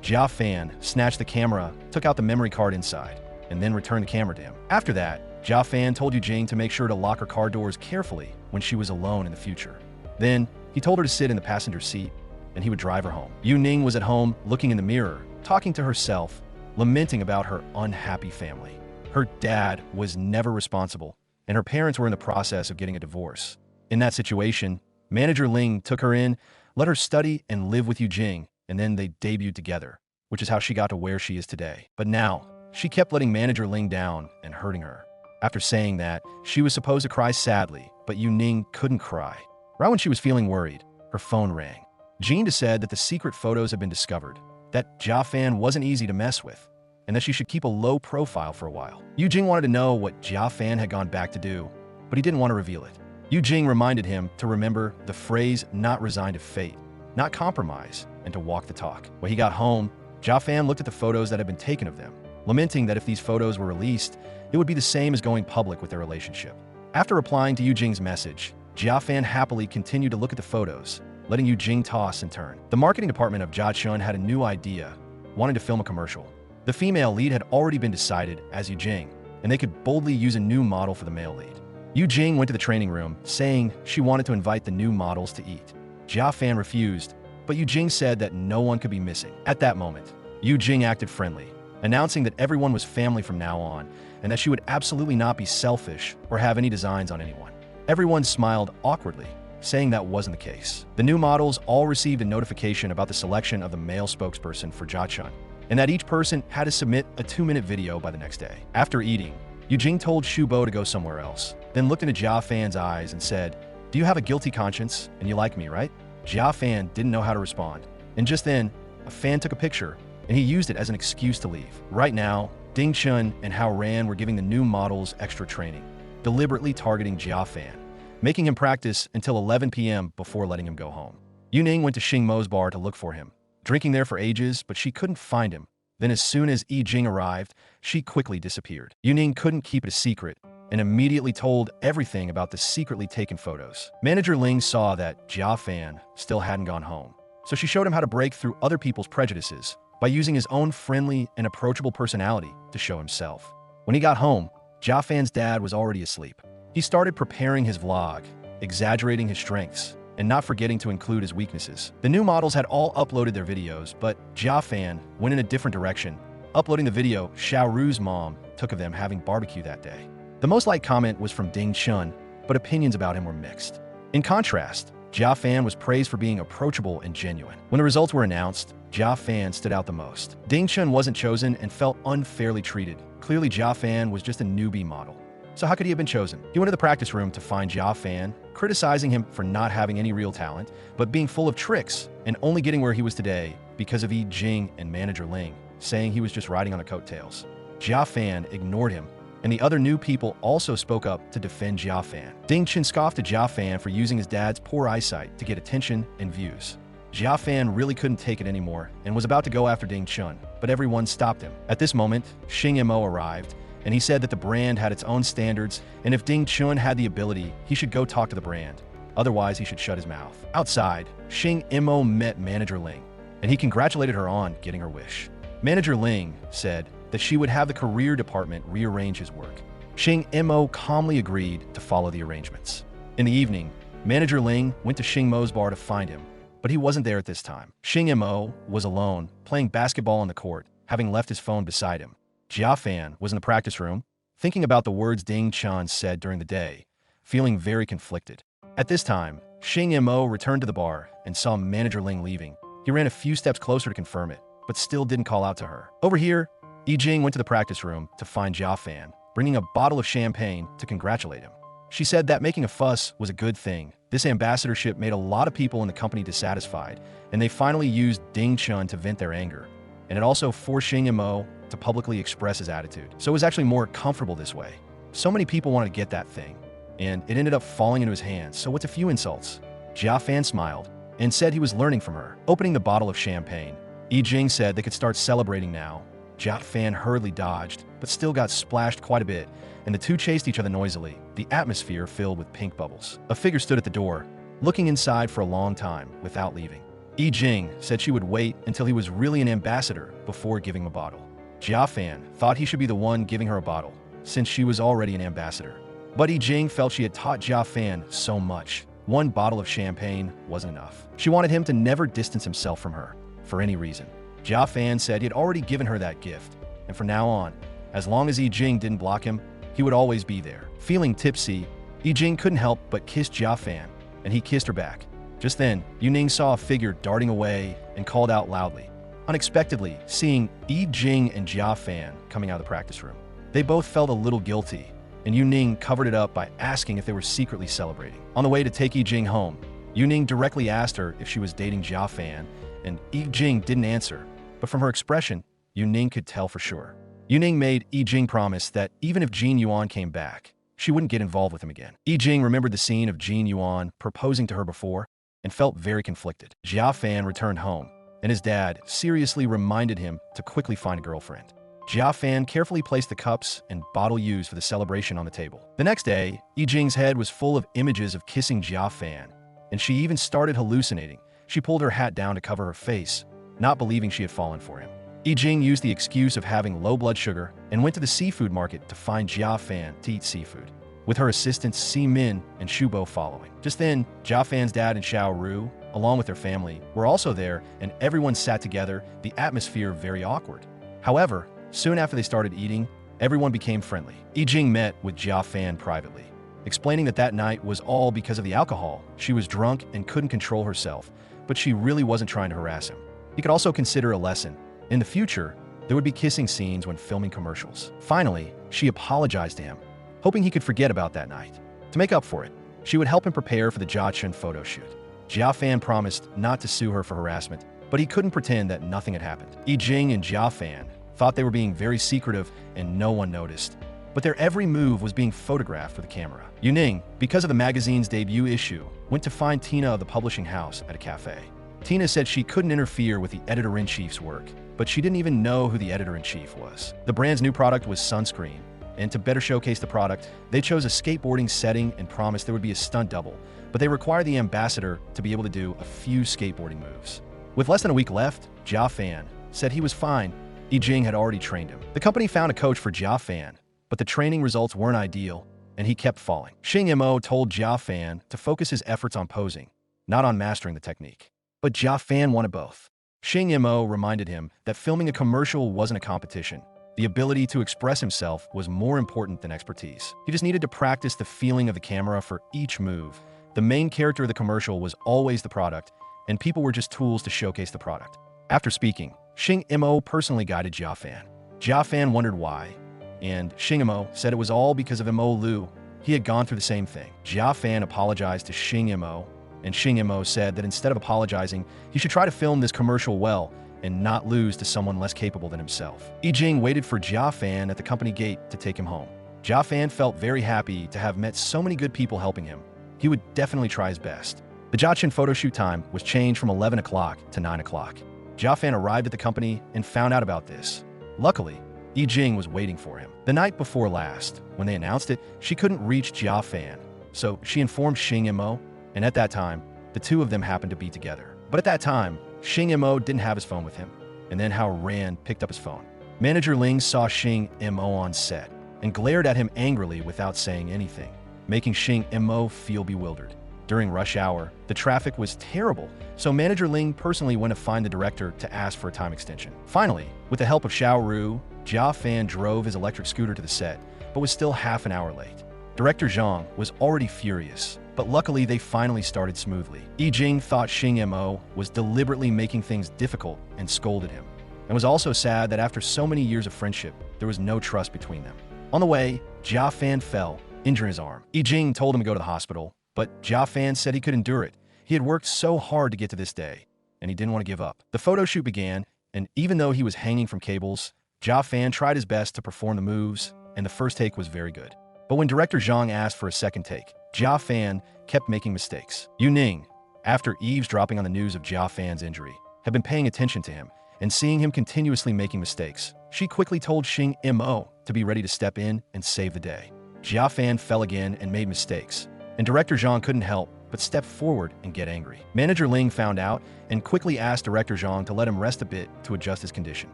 Jia Fan snatched the camera, took out the memory card inside, and then returned the camera to him. After that, Jia Fan told Eugene to make sure to lock her car doors carefully when she was alone in the future. Then, he told her to sit in the passenger seat, and he would drive her home. Yu Ning was at home, looking in the mirror, talking to herself, lamenting about her unhappy family. Her dad was never responsible, and her parents were in the process of getting a divorce. In that situation, Manager Ling took her in, let her study and live with Eugene, and then they debuted together, which is how she got to where she is today. But now, she kept letting Manager Ling down and hurting her. After saying that, she was supposed to cry sadly, but Yu Ning couldn't cry. Right when she was feeling worried, her phone rang. Jean said that the secret photos had been discovered, that Jia Fan wasn't easy to mess with, and that she should keep a low profile for a while. Eugene wanted to know what Jia Fan had gone back to do, but he didn't want to reveal it. Eugene reminded him to remember the phrase not resigned to fate, not compromise, and to walk the talk. When he got home, Jia Fan looked at the photos that had been taken of them, lamenting that if these photos were released, it would be the same as going public with their relationship. After replying to Eugene's message, Jia Fan happily continued to look at the photos, letting Eugene toss and turn. The marketing department of Jia Chun had a new idea, wanting to film a commercial. The female lead had already been decided as Eugene, and they could boldly use a new model for the male lead. Eugene went to the training room, saying she wanted to invite the new models to eat. Jia Fan refused, but Eugene said that no one could be missing. At that moment, Eugene acted friendly, announcing that everyone was family from now on, and that she would absolutely not be selfish or have any designs on anyone. Everyone smiled awkwardly, saying that wasn't the case. The new models all received a notification about the selection of the male spokesperson for Jia Chun, and that each person had to submit a 2-minute video by the next day. After eating, Eugene told Shu Bo to go somewhere else, then looked into Jia Fan's eyes and said, "Do you have a guilty conscience and you like me, right?" Jia Fan didn't know how to respond, and just then, a fan took a picture, and he used it as an excuse to leave. Right now, Ding Chun and Hao Ran were giving the new models extra training, deliberately targeting Jia Fan, making him practice until 11 p.m. before letting him go home. Yu Ning went to Shing Mo's bar to look for him, drinking there for ages, but she couldn't find him. Then as soon as Yi Jing arrived, she quickly disappeared. Yu Ning couldn't keep it a secret and immediately told everything about the secretly taken photos. Manager Ling saw that Jia Fan still hadn't gone home, so she showed him how to break through other people's prejudices by using his own friendly and approachable personality to show himself. When he got home, Jia Fan's dad was already asleep. He started preparing his vlog, exaggerating his strengths, and not forgetting to include his weaknesses. The new models had all uploaded their videos, but Jia Fan went in a different direction, uploading the video Xiao Ru's mom took of them having barbecue that day. The most liked comment was from Ding Chun, but opinions about him were mixed. In contrast, Jia Fan was praised for being approachable and genuine. When the results were announced, Jia Fan stood out the most. Ding Chun wasn't chosen and felt unfairly treated. Clearly, Jia Fan was just a newbie model. So how could he have been chosen? He went to the practice room to find Jia Fan, criticizing him for not having any real talent, but being full of tricks and only getting where he was today because of Yi Jing and Manager Ling, saying he was just riding on the coattails. Jia Fan ignored him, and the other new people also spoke up to defend Jia Fan. Ding Chun scoffed at Jia Fan for using his dad's poor eyesight to get attention and views. Jia Fan really couldn't take it anymore and was about to go after Ding Chun, but everyone stopped him. At this moment, Shing Mo arrived, and he said that the brand had its own standards, and if Ding Chun had the ability, he should go talk to the brand. Otherwise, he should shut his mouth. Outside, Shing Mo met Manager Ling, and he congratulated her on getting her wish. Manager Ling said that she would have the career department rearrange his work. Shing Mo calmly agreed to follow the arrangements. In the evening, Manager Ling went to Shing Mo's bar to find him, but he wasn't there at this time. Shing Mo was alone, playing basketball on the court, having left his phone beside him. Jia Fan was in the practice room, thinking about the words Ding Chun said during the day, feeling very conflicted. At this time, Shing Mo returned to the bar and saw Manager Ling leaving. He ran a few steps closer to confirm it, but still didn't call out to her. Over here, Yi Jing went to the practice room to find Jia Fan, bringing a bottle of champagne to congratulate him. She said that making a fuss was a good thing. This ambassadorship made a lot of people in the company dissatisfied, and they finally used Ding Chun to vent their anger. And it also forced Shing Mo to publicly express his attitude. So it was actually more comfortable this way. So many people wanted to get that thing. and it ended up falling into his hands, so what's a few insults? Jia Fan smiled and said he was learning from her. Opening the bottle of champagne, Eugene said they could start celebrating now. Jia Fan hurriedly dodged, but still got splashed quite a bit, and the two chased each other noisily, the atmosphere filled with pink bubbles. A figure stood at the door, looking inside for a long time without leaving. Eugene said she would wait until he was really an ambassador before giving him a bottle. Jia Fan thought he should be the one giving her a bottle, since she was already an ambassador. But Eugene felt she had taught Jia Fan so much. One bottle of champagne wasn't enough. She wanted him to never distance himself from her, for any reason. Jia Fan said he had already given her that gift, and from now on, as long as Eugene didn't block him, he would always be there. Feeling tipsy, Eugene couldn't help but kiss Jia Fan, and he kissed her back. Just then, Yuan saw a figure darting away and called out loudly, unexpectedly seeing Eugene and Jia Fan coming out of the practice room. They both felt a little guilty, and Yuan covered it up by asking if they were secretly celebrating. On the way to take Eugene home, Yuan directly asked her if she was dating Jia Fan, and Eugene didn't answer, but from her expression, Yuan could tell for sure. Yuan made Eugene promise that even if Yuan came back, she wouldn't get involved with him again. Eugene remembered the scene of Yuan proposing to her before and felt very conflicted. Jia Fan returned home, and his dad seriously reminded him to quickly find a girlfriend. Jia Fan carefully placed the cups and bottle used for the celebration on the table. The next day, Eugene's head was full of images of kissing Jia Fan, and she even started hallucinating. She pulled her hat down to cover her face, not believing she had fallen for him. Eugene used the excuse of having low blood sugar and went to the seafood market to find Jia Fan to eat seafood, with her assistants Si Min and Shu Bo following. Just then, Jia Fan's dad and Xiao Ru, along with their family, were also there, and everyone sat together, the atmosphere very awkward. However, soon after they started eating, everyone became friendly. Eugene met with Jia Fan privately, explaining that that night was all because of the alcohol. She was drunk and couldn't control herself, but she really wasn't trying to harass him. He could also consider a lesson. In the future, there would be kissing scenes when filming commercials. Finally, she apologized to him, hoping he could forget about that night. To make up for it, she would help him prepare for the Jiaqin photo shoot. Jia Fan promised not to sue her for harassment, but he couldn't pretend that nothing had happened. Eugene and Jia Fan thought they were being very secretive and no one noticed, but their every move was being photographed for the camera. Yuan, because of the magazine's debut issue, went to find Tina of the publishing house at a cafe. Tina said she couldn't interfere with the editor-in-chief's work, but she didn't even know who the editor-in-chief was. The brand's new product was sunscreen, and to better showcase the product, they chose a skateboarding setting and promised there would be a stunt double, but they required the ambassador to be able to do a few skateboarding moves. With less than a week left, Jia Fan said he was fine. Eugene had already trained him. The company found a coach for Jia Fan, but the training results weren't ideal, and he kept falling. Shing Mo told Jia Fan to focus his efforts on posing, not on mastering the technique. But Jia Fan wanted both. Shing Mo reminded him that filming a commercial wasn't a competition. The ability to express himself was more important than expertise. He just needed to practice the feeling of the camera for each move. The main character of the commercial was always the product, and people were just tools to showcase the product. After speaking, Shing Mo personally guided Jia Fan. Jia Fan wondered why, and Shing Mo said it was all because of Mo Lu. He had gone through the same thing. Jia Fan apologized to Shing Mo, and Shing Mo said that instead of apologizing, he should try to film this commercial well and not lose to someone less capable than himself. Eugene waited for Jia Fan at the company gate to take him home. Jia Fan felt very happy to have met so many good people helping him. He would definitely try his best. The Jiaqin photo shoot time was changed from 11 o'clock to 9 o'clock. Jia Fan arrived at the company and found out about this. Luckily, Eugene was waiting for him. The night before last, when they announced it, she couldn't reach Jia Fan, so she informed Shing Mo, and at that time, the two of them happened to be together. But at that time, Shing Mo didn't have his phone with him, and then Hao Ran picked up his phone. Manager Ling saw Shing Mo on set and glared at him angrily without saying anything, making Shing Mo feel bewildered. During rush hour, the traffic was terrible, so Manager Ling personally went to find the director to ask for a time extension. Finally, with the help of Xiao Ru, Jia Fan drove his electric scooter to the set, but was still half an hour late. Director Zhang was already furious, but luckily they finally started smoothly. Eugene thought Shing Mo was deliberately making things difficult and scolded him, and was also sad that after so many years of friendship, there was no trust between them. On the way, Jia Fan fell, injuring his arm. Eugene told him to go to the hospital, but Jia Fan said he could endure it. He had worked so hard to get to this day, and he didn't want to give up. The photo shoot began, and even though he was hanging from cables, Jia Fan tried his best to perform the moves, and the first take was very good. But when director Zhang asked for a second take, Jia Fan kept making mistakes. Yu Ning, after eavesdropping on the news of Jia Fan's injury, had been paying attention to him and seeing him continuously making mistakes. She quickly told Shing Mo to be ready to step in and save the day. Jia Fan fell again and made mistakes, and director Zhang couldn't help but step forward and get angry. Manager Ling found out and quickly asked director Zhang to let him rest a bit to adjust his condition.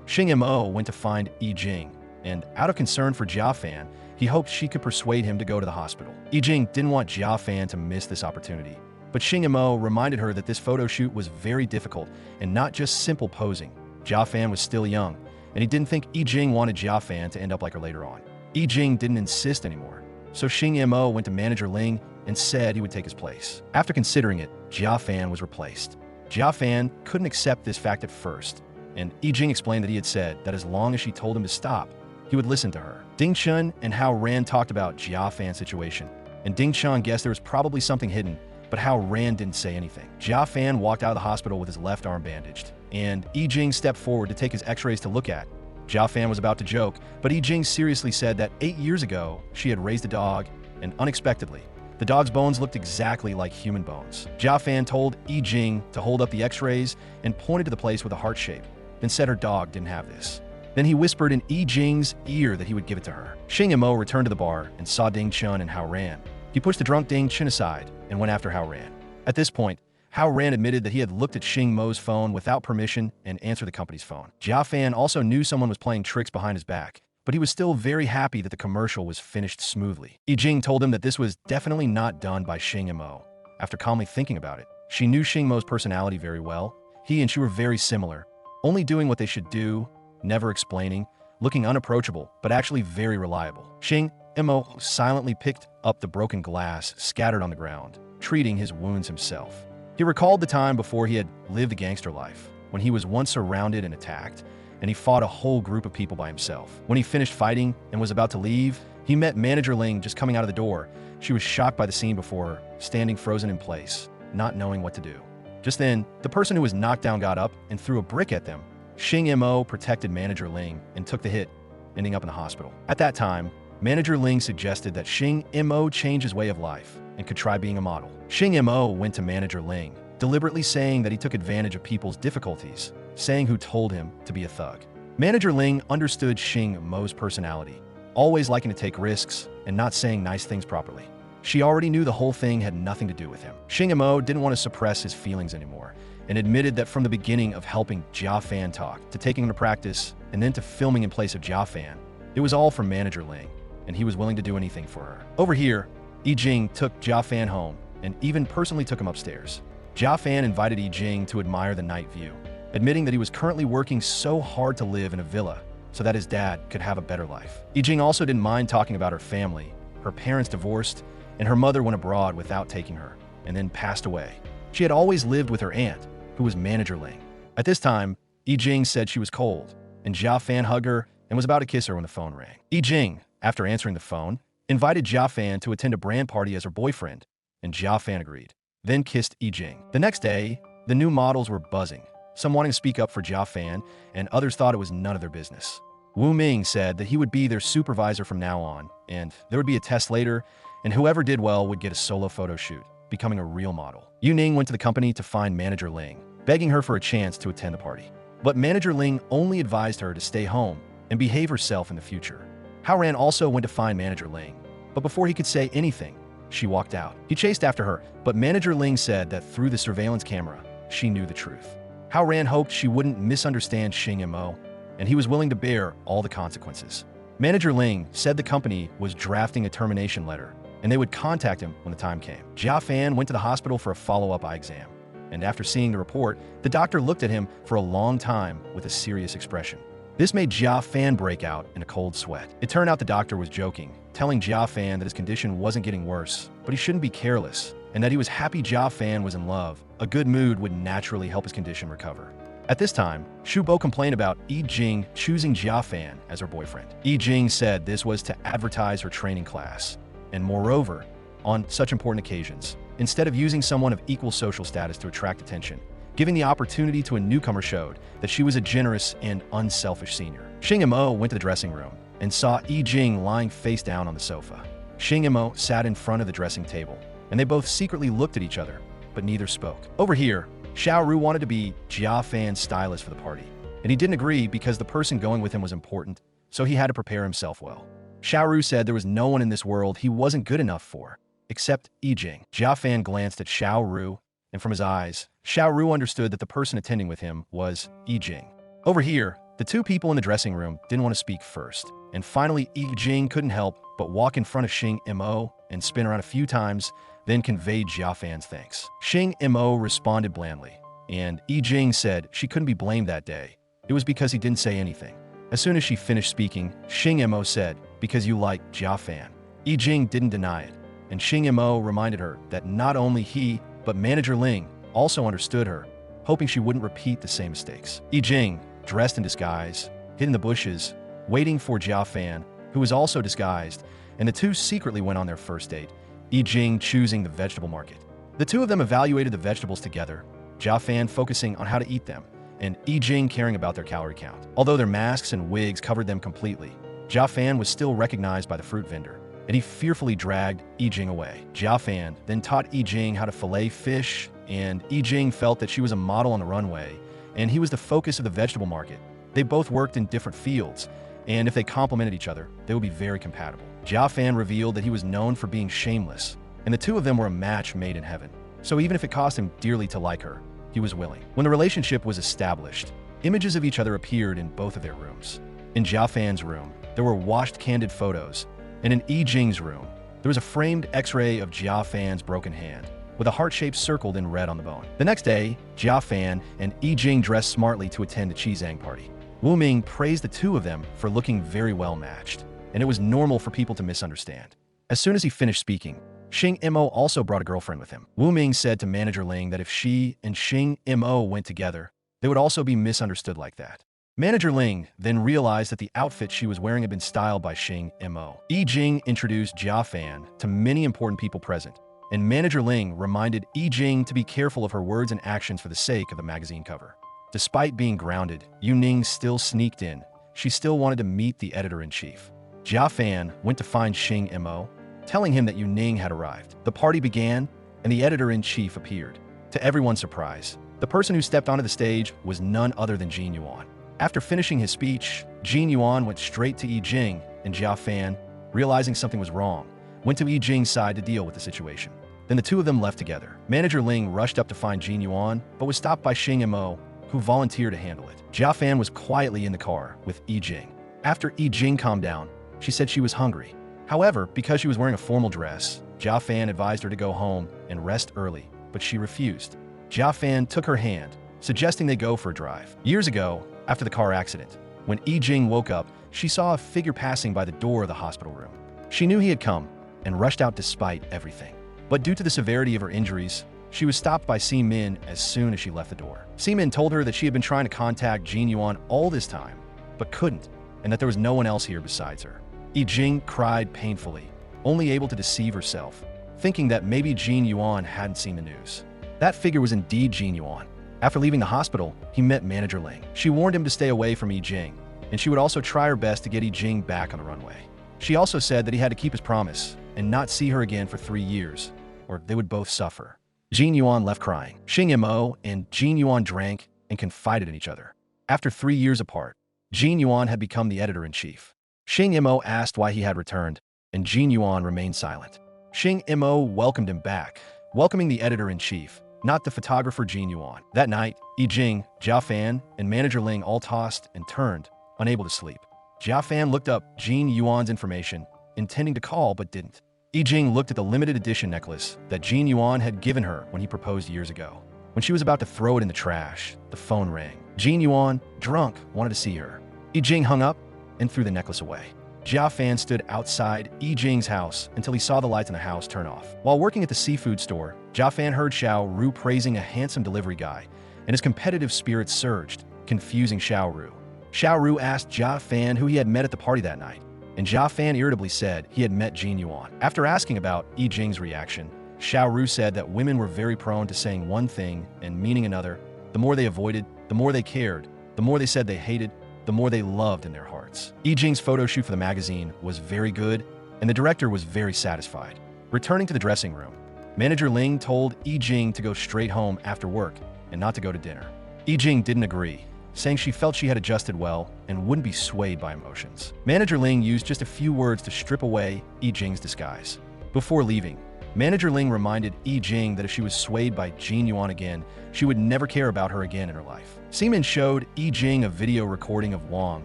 Shing Mo went to find Yijing, and out of concern for Jia Fan, he hoped she could persuade him to go to the hospital. Yijing didn't want Jia Fan to miss this opportunity, but Shing Mo reminded her that this photo shoot was very difficult and not just simple posing. Jia Fan was still young, and he didn't think Yijing wanted Jia Fan to end up like her later on. Yijing didn't insist anymore, so Shing Mo went to manager Ling and said he would take his place. After considering it, Jia Fan was replaced. Jia Fan couldn't accept this fact at first, and Yijing explained that he had said that as long as she told him to stop, he would listen to her. Ding Chun and Hao Ran talked about Jia Fan's situation, and Ding Chun guessed there was probably something hidden, but Hao Ran didn't say anything. Jia Fan walked out of the hospital with his left arm bandaged, and Yijing stepped forward to take his x-rays to look at. Jia Fan was about to joke, but Yijing seriously said that 8 years ago, she had raised a dog, and unexpectedly, the dog's bones looked exactly like human bones. Jia Fan told Yijing to hold up the x-rays and pointed to the place with a heart shape, then said her dog didn't have this. Then he whispered in Yijing's ear that he would give it to her. Shing Mo returned to the bar and saw Ding Chun and Hao Ran. He pushed the drunk Ding Chun aside and went after Hao Ran. At this point, Hao Ran admitted that he had looked at Shing Mo's phone without permission and answered the company's phone. Jia Fan also knew someone was playing tricks behind his back, but he was still very happy that the commercial was finished smoothly. Yijing told him that this was definitely not done by Shing Mo. After calmly thinking about it, she knew Shing Mo's personality very well. He and she were very similar, only doing what they should do, never explaining, looking unapproachable, but actually very reliable. Shing Mo silently picked up the broken glass scattered on the ground, treating his wounds himself. He recalled the time before he had lived a gangster life, when he was once surrounded and attacked, and he fought a whole group of people by himself. When he finished fighting and was about to leave, he met manager Ling just coming out of the door. She was shocked by the scene before her, standing frozen in place, not knowing what to do. Just then, the person who was knocked down got up and threw a brick at them. Shing Mo protected manager Ling and took the hit, ending up in the hospital. At that time, manager Ling suggested that Shing Mo change his way of life and could try being a model. Shing Mo went to manager Ling, deliberately saying that he took advantage of people's difficulties, saying who told him to be a thug. Manager Ling understood Shing Mo's personality, always liking to take risks and not saying nice things properly. She already knew the whole thing had nothing to do with him. Shing Mo didn't want to suppress his feelings anymore and admitted that from the beginning of helping Jia Fan talk, to taking him to practice, and then to filming in place of Jia Fan, it was all from manager Ling, and he was willing to do anything for her. Over here, Yijing took Jia Fan home and even personally took him upstairs. Jia Fan invited Yijing to admire the night view, admitting that he was currently working so hard to live in a villa so that his dad could have a better life. Yijing also didn't mind talking about her family. Her parents divorced, and her mother went abroad without taking her, and then passed away. She had always lived with her aunt, who was manager Ling. At this time, Yijing said she was cold, and Jia Fan hugged her and was about to kiss her when the phone rang. Yijing, after answering the phone, invited Jia Fan to attend a brand party as her boyfriend, and Jia Fan agreed, then kissed Yijing. The next day, the new models were buzzing, some wanting to speak up for Jia Fan, and others thought it was none of their business. Wu Ming said that he would be their supervisor from now on, and there would be a test later, and whoever did well would get a solo photo shoot, becoming a real model. Yu Ning went to the company to find manager Ling, begging her for a chance to attend the party. But manager Ling only advised her to stay home and behave herself in the future. Hao Ran also went to find manager Ling, but before he could say anything, she walked out. He chased after her, but manager Ling said that through the surveillance camera, she knew the truth. Hao Ran hoped she wouldn't misunderstand Shing Mo, and he was willing to bear all the consequences. Manager Ling said the company was drafting a termination letter, and they would contact him when the time came. Jia Fan went to the hospital for a follow-up eye exam, and after seeing the report, the doctor looked at him for a long time with a serious expression. This made Jia Fan break out in a cold sweat. It turned out the doctor was joking, telling Jia Fan that his condition wasn't getting worse, but he shouldn't be careless, and that he was happy Jia Fan was in love. A good mood would naturally help his condition recover. At this time, Shu Bo complained about Yijing choosing Jia Fan as her boyfriend. Yijing said this was to advertise her training class, and moreover, on such important occasions, instead of using someone of equal social status to attract attention, giving the opportunity to a newcomer showed that she was a generous and unselfish senior. Shing Mo went to the dressing room and saw Yijing lying face down on the sofa. Shing Mo sat in front of the dressing table, and they both secretly looked at each other, but neither spoke. Over here, Xiao Ru wanted to be Jia Fan's stylist for the party, and he didn't agree because the person going with him was important, so he had to prepare himself well. Xiao Ru said there was no one in this world he wasn't good enough for, except Yijing. Jia Fan glanced at Xiao Ru, and from his eyes, Xiao Ru understood that the person attending with him was Yijing. Over here, the two people in the dressing room didn't want to speak first, and finally Yijing couldn't help but walk in front of Shing Mo and spin around a few times, then conveyed Jia Fan's thanks. Shing Mo responded blandly, and Yijing said she couldn't be blamed that day. It was because he didn't say anything. As soon as she finished speaking, Shing Mo said, "Because you like Jia Fan." Yijing didn't deny it, and Shing Mo reminded her that not only he, but Manager Ling also understood her, hoping she wouldn't repeat the same mistakes. Yijing, dressed in disguise, hid in the bushes, waiting for Jia Fan, who was also disguised, and the two secretly went on their first date, Yijing choosing the vegetable market. The two of them evaluated the vegetables together, Jia Fan focusing on how to eat them, and Yijing caring about their calorie count. Although their masks and wigs covered them completely, Jia Fan was still recognized by the fruit vendor, and he fearfully dragged Yijing away. Jia Fan then taught Yijing how to fillet fish, and Yijing felt that she was a model on the runway, and he was the focus of the vegetable market. They both worked in different fields, and if they complemented each other, they would be very compatible. Jia Fan revealed that he was known for being shameless, and the two of them were a match made in heaven. So even if it cost him dearly to like her, he was willing. When the relationship was established, images of each other appeared in both of their rooms. In Jia Fan's room, there were washed candid photos, and in Yijing's room, there was a framed X-ray of Jia Fan's broken hand, with a heart-shaped circled in red on the bone. The next day, Jia Fan and Yijing dressed smartly to attend the Qizang party. Wu Ming praised the two of them for looking very well matched, and it was normal for people to misunderstand. As soon as he finished speaking, Shing Mo also brought a girlfriend with him. Wu Ming said to Manager Ling that if she and Shing Mo went together, they would also be misunderstood like that. Manager Ling then realized that the outfit she was wearing had been styled by Shing Mo. Yijing introduced Jia Fan to many important people present, and Manager Ling reminded Yijing to be careful of her words and actions for the sake of the magazine cover. Despite being grounded, Yuning still sneaked in. She still wanted to meet the editor-in-chief. Jia Fan went to find Shing Mo, telling him that Yuning had arrived. The party began, and the editor-in-chief appeared. To everyone's surprise, the person who stepped onto the stage was none other than Jin Yuan. After finishing his speech, Jin Yuan went straight to Yijing, and Jia Fan, realizing something was wrong, went to Yijing's side to deal with the situation. Then the two of them left together. Manager Ling rushed up to find Jin Yuan, but was stopped by Shing Mo, who volunteered to handle it. Jia Fan was quietly in the car with Yijing. After Yijing calmed down, she said she was hungry. However, because she was wearing a formal dress, Jia Fan advised her to go home and rest early, but she refused. Jia Fan took her hand, suggesting they go for a drive. Years ago, after the car accident, when Yijing woke up, she saw a figure passing by the door of the hospital room. She knew he had come and rushed out despite everything. But due to the severity of her injuries, she was stopped by Si Min as soon as she left the door. Si Min told her that she had been trying to contact Jin Yuan all this time, but couldn't, and that there was no one else here besides her. Yijing cried painfully, only able to deceive herself, thinking that maybe Jin Yuan hadn't seen the news. That figure was indeed Jin Yuan. After leaving the hospital, he met Manager Ling. She warned him to stay away from Yijing, and she would also try her best to get Yijing back on the runway. She also said that he had to keep his promise and not see her again for 3 years, or they would both suffer. Jin Yuan left crying. Shing Mo and Jin Yuan drank and confided in each other. After 3 years apart, Jin Yuan had become the editor-in-chief. Shing Mo asked why he had returned, and Jin Yuan remained silent. Shing Mo welcomed him back, welcoming the editor-in-chief, not the photographer Jin Yuan. That night, Yijing, Jia Fan, and Manager Ling all tossed and turned, unable to sleep. Jia Fan looked up Jin Yuan's information, intending to call but didn't. Yijing looked at the limited edition necklace that Jin Yuan had given her when he proposed years ago. When she was about to throw it in the trash, the phone rang. Jin Yuan, drunk, wanted to see her. Yijing hung up and threw the necklace away. Jia Fan stood outside Yijing's house until he saw the lights in the house turn off. While working at the seafood store, Jia Fan heard Xiao Ru praising a handsome delivery guy, and his competitive spirit surged, confusing Xiao Ru. Xiao Ru asked Jia Fan who he had met at the party that night, and Jia Fan irritably said he had met Jin Yuan. After asking about Yijing's reaction, Xiao Ru said that women were very prone to saying one thing and meaning another. The more they avoided, the more they cared. The more they said they hated, the more they loved in their hearts. Yijing's photo shoot for the magazine was very good, and the director was very satisfied. Returning to the dressing room, Manager Ling told Eugene to go straight home after work and not to go to dinner. Eugene didn't agree, saying she felt she had adjusted well and wouldn't be swayed by emotions. Manager Ling used just a few words to strip away Eugene's disguise. Before leaving, Manager Ling reminded Eugene that if she was swayed by Jin Yuan again, she would never care about her again in her life. Seaman showed Eugene a video recording of Wang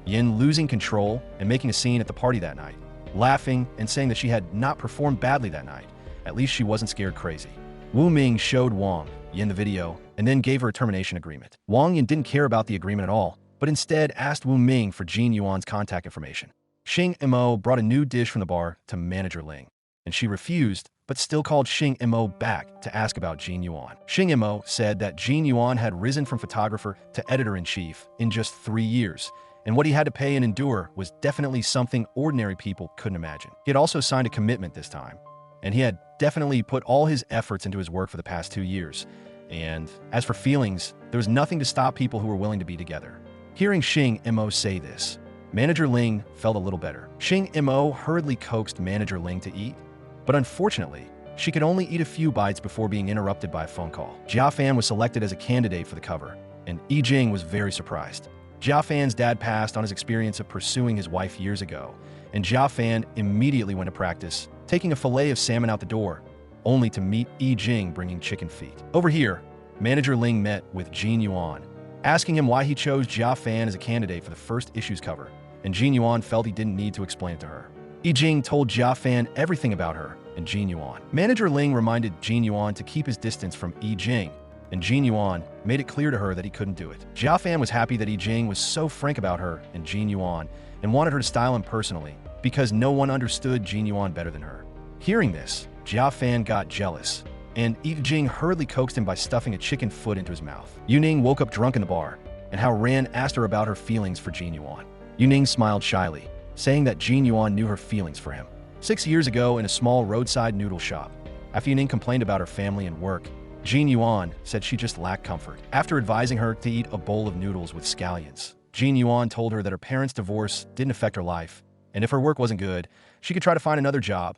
Yin losing control and making a scene at the party that night, laughing and saying that she had not performed badly that night. At least she wasn't scared crazy. Wu Ming showed Wang Yin the video and then gave her a termination agreement. Wang Yin didn't care about the agreement at all, but instead asked Wu Ming for Jin Yuan's contact information. Shing Mo brought a new dish from the bar to Manager Ling, and she refused, but still called Shing Mo back to ask about Jin Yuan. Shing Mo said that Jin Yuan had risen from photographer to editor-in-chief in just 3 years, and what he had to pay and endure was definitely something ordinary people couldn't imagine. He had also signed a commitment this time, and he had definitely put all his efforts into his work for the past 2 years. And as for feelings, there was nothing to stop people who were willing to be together. Hearing Shing Mo say this, Manager Ling felt a little better. Shing Mo hurriedly coaxed Manager Ling to eat, but unfortunately, she could only eat a few bites before being interrupted by a phone call. Jia Fan was selected as a candidate for the cover, and Yi Jing was very surprised. Jia Fan's dad passed on his experience of pursuing his wife years ago, and Jia Fan immediately went to practice, taking a fillet of salmon out the door, only to meet Yi Jing bringing chicken feet. Over here, Manager Ling met with Jin Yuan, asking him why he chose Jia Fan as a candidate for the first issue's cover, and Jin Yuan felt he didn't need to explain it to her. Yi Jing told Jia Fan everything about her and Jin Yuan. Manager Ling reminded Jin Yuan to keep his distance from Yi Jing, and Jin Yuan made it clear to her that he couldn't do it. Jia Fan was happy that Yi Jing was so frank about her and Jin Yuan and wanted her to style him personally because no one understood Jin Yuan better than her. Hearing this, Jia Fan got jealous, and Yi Jing hurriedly coaxed him by stuffing a chicken foot into his mouth. Yuning woke up drunk in the bar, and Hao Ran asked her about her feelings for Jin Yuan. Yuning smiled shyly, saying that Jin Yuan knew her feelings for him. 6 years ago in a small roadside noodle shop, after Yuning complained about her family and work, Jin Yuan said she just lacked comfort. After advising her to eat a bowl of noodles with scallions, Jin Yuan told her that her parents' divorce didn't affect her life, and if her work wasn't good, she could try to find another job.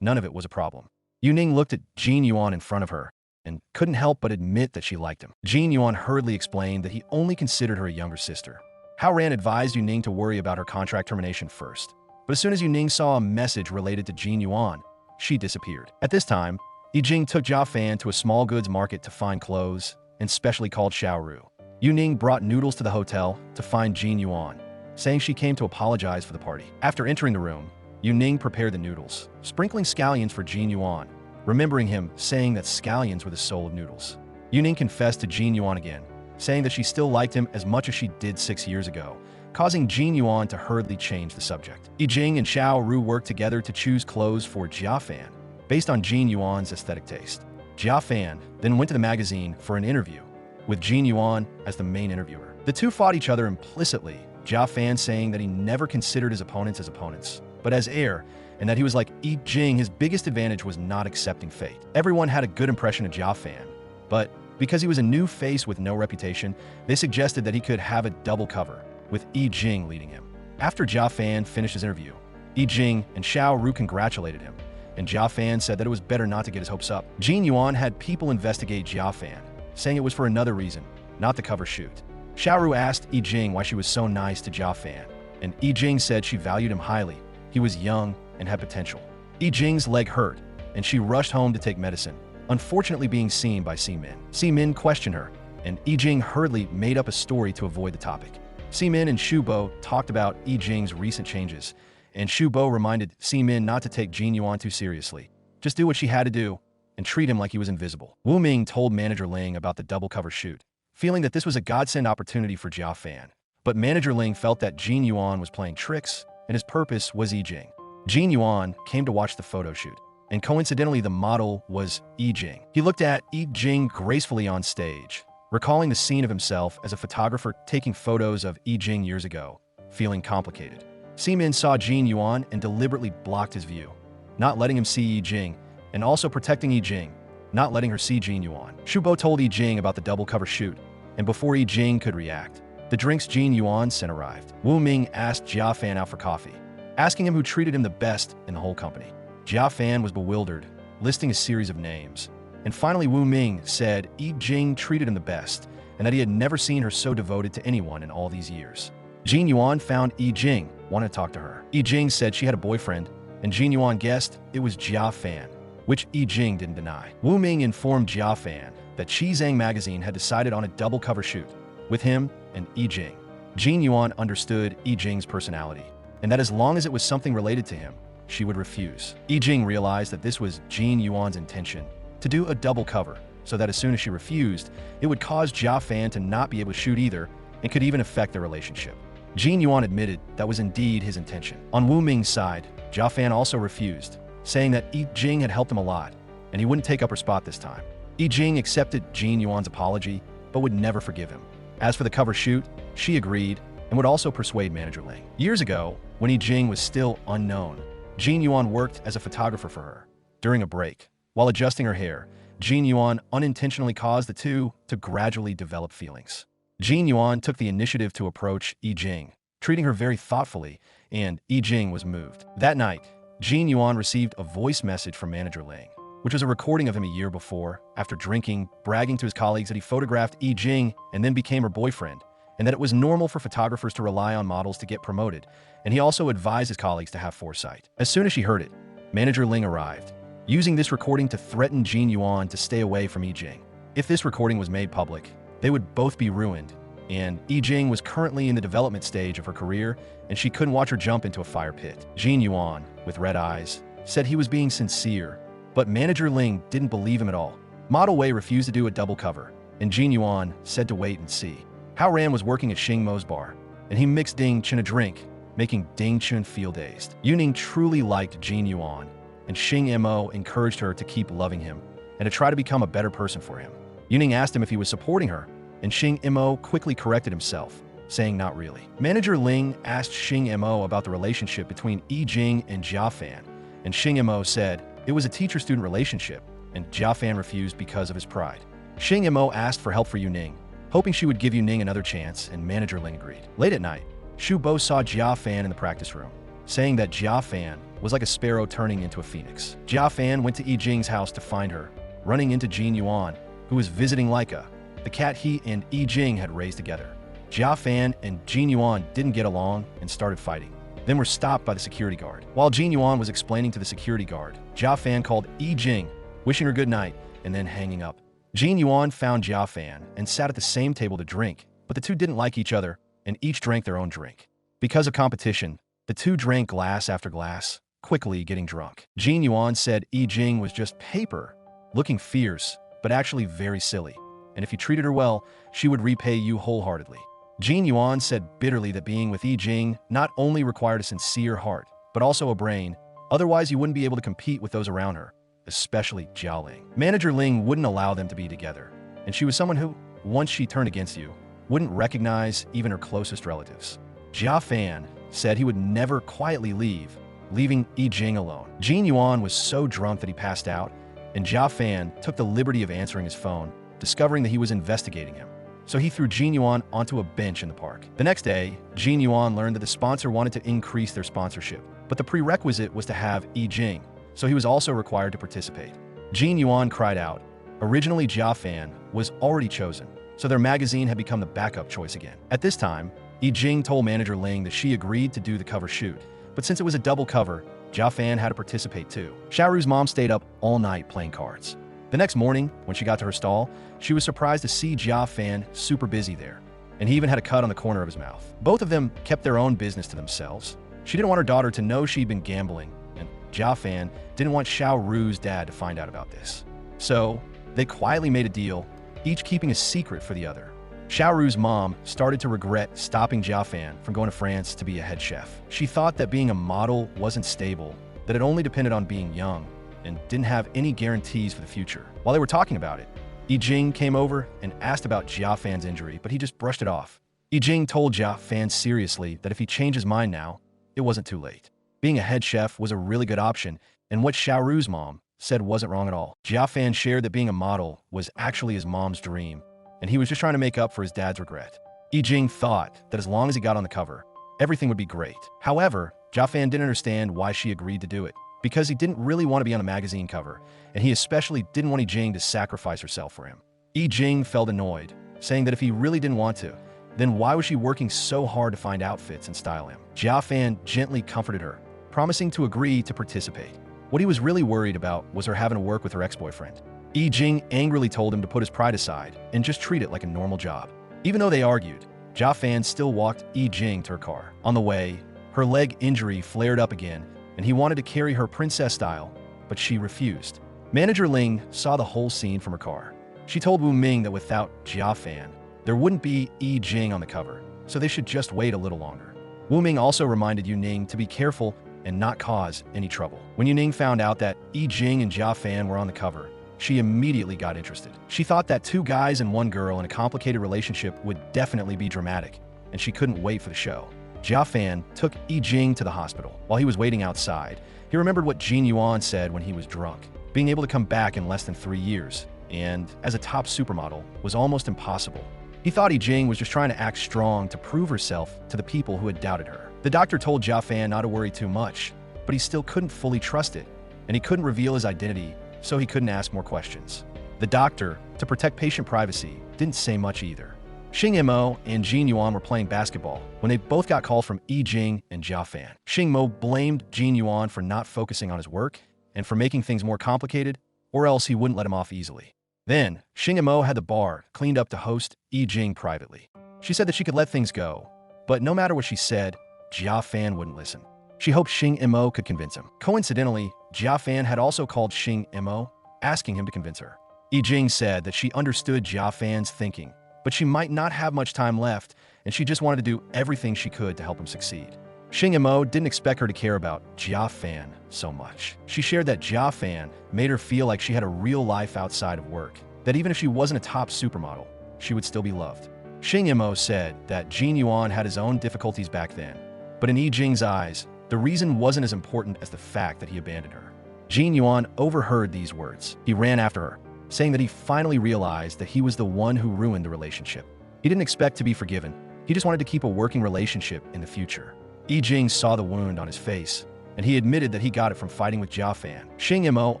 None of it was a problem. Yuning looked at Jin Yuan in front of her and couldn't help but admit that she liked him. Jin Yuan hurriedly explained that he only considered her a younger sister. Hao Ran advised Yuning to worry about her contract termination first, but as soon as Yuning saw a message related to Jin Yuan, she disappeared. At this time, Yi Jing took Jia Fan to a small goods market to find clothes, and specially called Xiaoru. Yuning brought noodles to the hotel to find Jin Yuan, saying she came to apologize for the party. After entering the room, Yuning prepared the noodles, sprinkling scallions for Jin Yuan, remembering him saying that scallions were the soul of noodles. Yuning confessed to Jin Yuan again, saying that she still liked him as much as she did 6 years ago, causing Jin Yuan to hurriedly change the subject. Yi Jing and Xiao Ru worked together to choose clothes for Jia Fan, based on Jin Yuan's aesthetic taste. Jia Fan then went to the magazine for an interview, with Jin Yuan as the main interviewer. The two fought each other implicitly, Jia Fan saying that he never considered his opponents as opponents, but as heir, and that he was like Yi Jing. His biggest advantage was not accepting fate. Everyone had a good impression of Jia Fan, but because he was a new face with no reputation, they suggested that he could have a double cover, with Yi Jing leading him. After Jia Fan finished his interview, Yi Jing and Xiao Ru congratulated him, and Jia Fan said that it was better not to get his hopes up. Jin Yuan had people investigate Jia Fan, saying it was for another reason, not the cover shoot. Xiao Ru asked Yi Jing why she was so nice to Jia Fan, and Yi Jing said she valued him highly. He was young and had potential. Yi Jing's leg hurt, and she rushed home to take medicine, unfortunately being seen by Si-Min. Si-Min questioned her, and Yi Jing hurriedly made up a story to avoid the topic. Si-Min and Shu Bo talked about Yi Jing's recent changes, and Shu Bo reminded Si-Min not to take Jin Yuan too seriously. Just do what she had to do, and treat him like he was invisible. Wu Ming told Manager Ling about the double cover shoot, feeling that this was a godsend opportunity for Jia Fan. But Manager Ling felt that Jin Yuan was playing tricks, and his purpose was Yi Jing. Jin Yuan came to watch the photo shoot, and coincidentally the model was Yi Jing. He looked at Yi Jing gracefully on stage, recalling the scene of himself as a photographer taking photos of Yi Jing years ago, feeling complicated. Si-Min saw Jin Yuan and deliberately blocked his view, not letting him see Yi Jing, and also protecting Yi Jing, not letting her see Jin Yuan. Shu Bo told Yi Jing about the double cover shoot, and before Yi Jing could react, the drinks Jin Yuan sent arrived. Wu Ming asked Jia Fan out for coffee, asking him who treated him the best in the whole company. Jia Fan was bewildered, listing a series of names. And finally Wu Ming said Jing treated him the best, and that he had never seen her so devoted to anyone in all these years. Jin Yuan found Jing, wanted to talk to her. Jing said she had a boyfriend, and Jin Yuan guessed it was Jia Fan, which Jing didn't deny. Wu Ming informed Jia Fan that Qi Zhang magazine had decided on a double cover shoot with him and Jing. Jin Yuan understood Jing's personality, and that as long as it was something related to him, she would refuse. Jing realized that this was Jin Yuan's intention, to do a double cover, so that as soon as she refused, it would cause Jia Fan to not be able to shoot either, and could even affect their relationship. Jin Yuan admitted that was indeed his intention. On Wu Ming's side, Jia Fan also refused, saying that Jing had helped him a lot, and he wouldn't take up her spot this time. Jing accepted Jin Yuan's apology, but would never forgive him. As for the cover shoot, she agreed, and would also persuade manager Ling. Years ago, when Jing was still unknown, Jin Yuan worked as a photographer for her. During a break, while adjusting her hair, Jin Yuan unintentionally caused the two to gradually develop feelings. Jin Yuan took the initiative to approach Jing, treating her very thoughtfully, and Jing was moved. That night, Jin Yuan received a voice message from manager Ling, which was a recording of him a year before, after drinking, bragging to his colleagues that he photographed Jing and then became her boyfriend, and that it was normal for photographers to rely on models to get promoted, and he also advised his colleagues to have foresight. As soon as she heard it, manager Ling arrived, using this recording to threaten Jin Yuan to stay away from Jing. If this recording was made public, they would both be ruined, and Jing was currently in the development stage of her career, and she couldn't watch her jump into a fire pit. Jin Yuan, with red eyes, said he was being sincere, but manager Ling didn't believe him at all. Model Wei refused to do a double cover, and Jin Yuan said to wait and see. Hao Ran was working at Shing Mo's bar, and he mixed Ding Chun a drink, making Ding Chun feel dazed. Yuning truly liked Jin Yuan, and Shing Mo encouraged her to keep loving him and to try to become a better person for him. Yuning asked him if he was supporting her, and Shing Mo quickly corrected himself, saying not really. Manager Ling asked Shing Mo about the relationship between Jing and Jia Fan, and Shing Mo said it was a teacher-student relationship, and Jia Fan refused because of his pride. Shing Mo asked for help for Yuning, hoping she would give Yuning another chance, and manager Ling agreed. Late at night, Shu Bo saw Jia Fan in the practice room, saying that Jia Fan was like a sparrow turning into a phoenix. Jia Fan went to Jing's house to find her, running into Jin Yuan, who was visiting Laika, the cat he and Jing had raised together. Jia Fan and Jin Yuan didn't get along and started fighting, then were stopped by the security guard. While Jin Yuan was explaining to the security guard, Jia Fan called Jing, wishing her good night, and then hanging up. Jin Yuan found Jia Fan and sat at the same table to drink, but the two didn't like each other, and each drank their own drink. Because of competition, the two drank glass after glass, quickly getting drunk. Jin Yuan said Jing was just paper, looking fierce, but actually very silly, and if you treated her well, she would repay you wholeheartedly. Jin Yuan said bitterly that being with Jing not only required a sincere heart, but also a brain, otherwise you wouldn't be able to compete with those around her, especially Jiao Ling. Manager Ling wouldn't allow them to be together, and she was someone who, once she turned against you, wouldn't recognize even her closest relatives. Jia Fan said he would never quietly leave, leaving Jing alone. Jin Yuan was so drunk that he passed out, and Jia Fan took the liberty of answering his phone, discovering that he was investigating him. So he threw Jin Yuan onto a bench in the park. The next day, Jin Yuan learned that the sponsor wanted to increase their sponsorship, but the prerequisite was to have Jing, so he was also required to participate. Jin Yuan cried out. Originally, Jia Fan was already chosen, so their magazine had become the backup choice again. At this time, Jing told manager Ling that she agreed to do the cover shoot, but since it was a double cover, Jia Fan had to participate too. Xiaoru's mom stayed up all night playing cards. The next morning, when she got to her stall, she was surprised to see Jia Fan super busy there, and he even had a cut on the corner of his mouth. Both of them kept their own business to themselves. She didn't want her daughter to know she'd been gambling, and Jia Fan didn't want Xiaoru's dad to find out about this. So, they quietly made a deal, each keeping a secret for the other. Xiaoru's mom started to regret stopping Jia Fan from going to France to be a head chef. She thought that being a model wasn't stable, that it only depended on being young, and didn't have any guarantees for the future. While they were talking about it, Jing came over and asked about Jia Fan's injury, but he just brushed it off. Jing told Jia Fan seriously that if he changed his mind now, it wasn't too late. Being a head chef was a really good option, and what Xiaoru's mom said wasn't wrong at all. Jia Fan shared that being a model was actually his mom's dream, and he was just trying to make up for his dad's regret. Jing thought that as long as he got on the cover, everything would be great. However, Jia Fan didn't understand why she agreed to do it, because he didn't really want to be on a magazine cover, and he especially didn't want Jing to sacrifice herself for him. Jing felt annoyed, saying that if he really didn't want to, then why was she working so hard to find outfits and style him? Jia Fan gently comforted her, promising to agree to participate. What he was really worried about was her having to work with her ex-boyfriend. Jing angrily told him to put his pride aside and just treat it like a normal job. Even though they argued, Jia Fan still walked Jing to her car. On the way, her leg injury flared up again, and he wanted to carry her princess style, but she refused. Manager Ling saw the whole scene from her car. She told Wu Ming that without Jia Fan, there wouldn't be Jing on the cover, so they should just wait a little longer. Wu Ming also reminded Yu Ning to be careful and not cause any trouble. When Yu Ning found out that Jing and Jia Fan were on the cover, she immediately got interested. She thought that 2 guys and 1 girl in a complicated relationship would definitely be dramatic, and she couldn't wait for the show. Jia Fan took Jing to the hospital. While he was waiting outside, he remembered what Yuan said when he was drunk. Being able to come back in less than 3 years, and as a top supermodel, was almost impossible. He thought Jing was just trying to act strong to prove herself to the people who had doubted her. The doctor told Jia Fan not to worry too much, but he still couldn't fully trust it, and he couldn't reveal his identity, so he couldn't ask more questions. The doctor, to protect patient privacy, didn't say much either. Shing Mo and Yuan were playing basketball when they both got calls from Jing and Jia Fan. Shing Mo blamed Yuan for not focusing on his work and for making things more complicated, or else he wouldn't let him off easily. Then, Shing Mo had the bar cleaned up to host Jing privately. She said that she could let things go, but no matter what she said, Jia Fan wouldn't listen. She hoped Shing Mo could convince him. Coincidentally, Jia Fan had also called Shing Mo, asking him to convince her. Jing said that she understood Jia Fan's thinking, but she might not have much time left, and she just wanted to do everything she could to help him succeed. Shing Mo didn't expect her to care about Jia Fan so much. She shared that Jia Fan made her feel like she had a real life outside of work, that even if she wasn't a top supermodel, she would still be loved. Shing Mo said that Yuan had his own difficulties back then, but in Jing's eyes, the reason wasn't as important as the fact that he abandoned her. Yuan overheard these words. He ran after her, saying that he finally realized that he was the one who ruined the relationship. He didn't expect to be forgiven. He just wanted to keep a working relationship in the future. Jing saw the wound on his face, and he admitted that he got it from fighting with Jia Fan. Shing Mo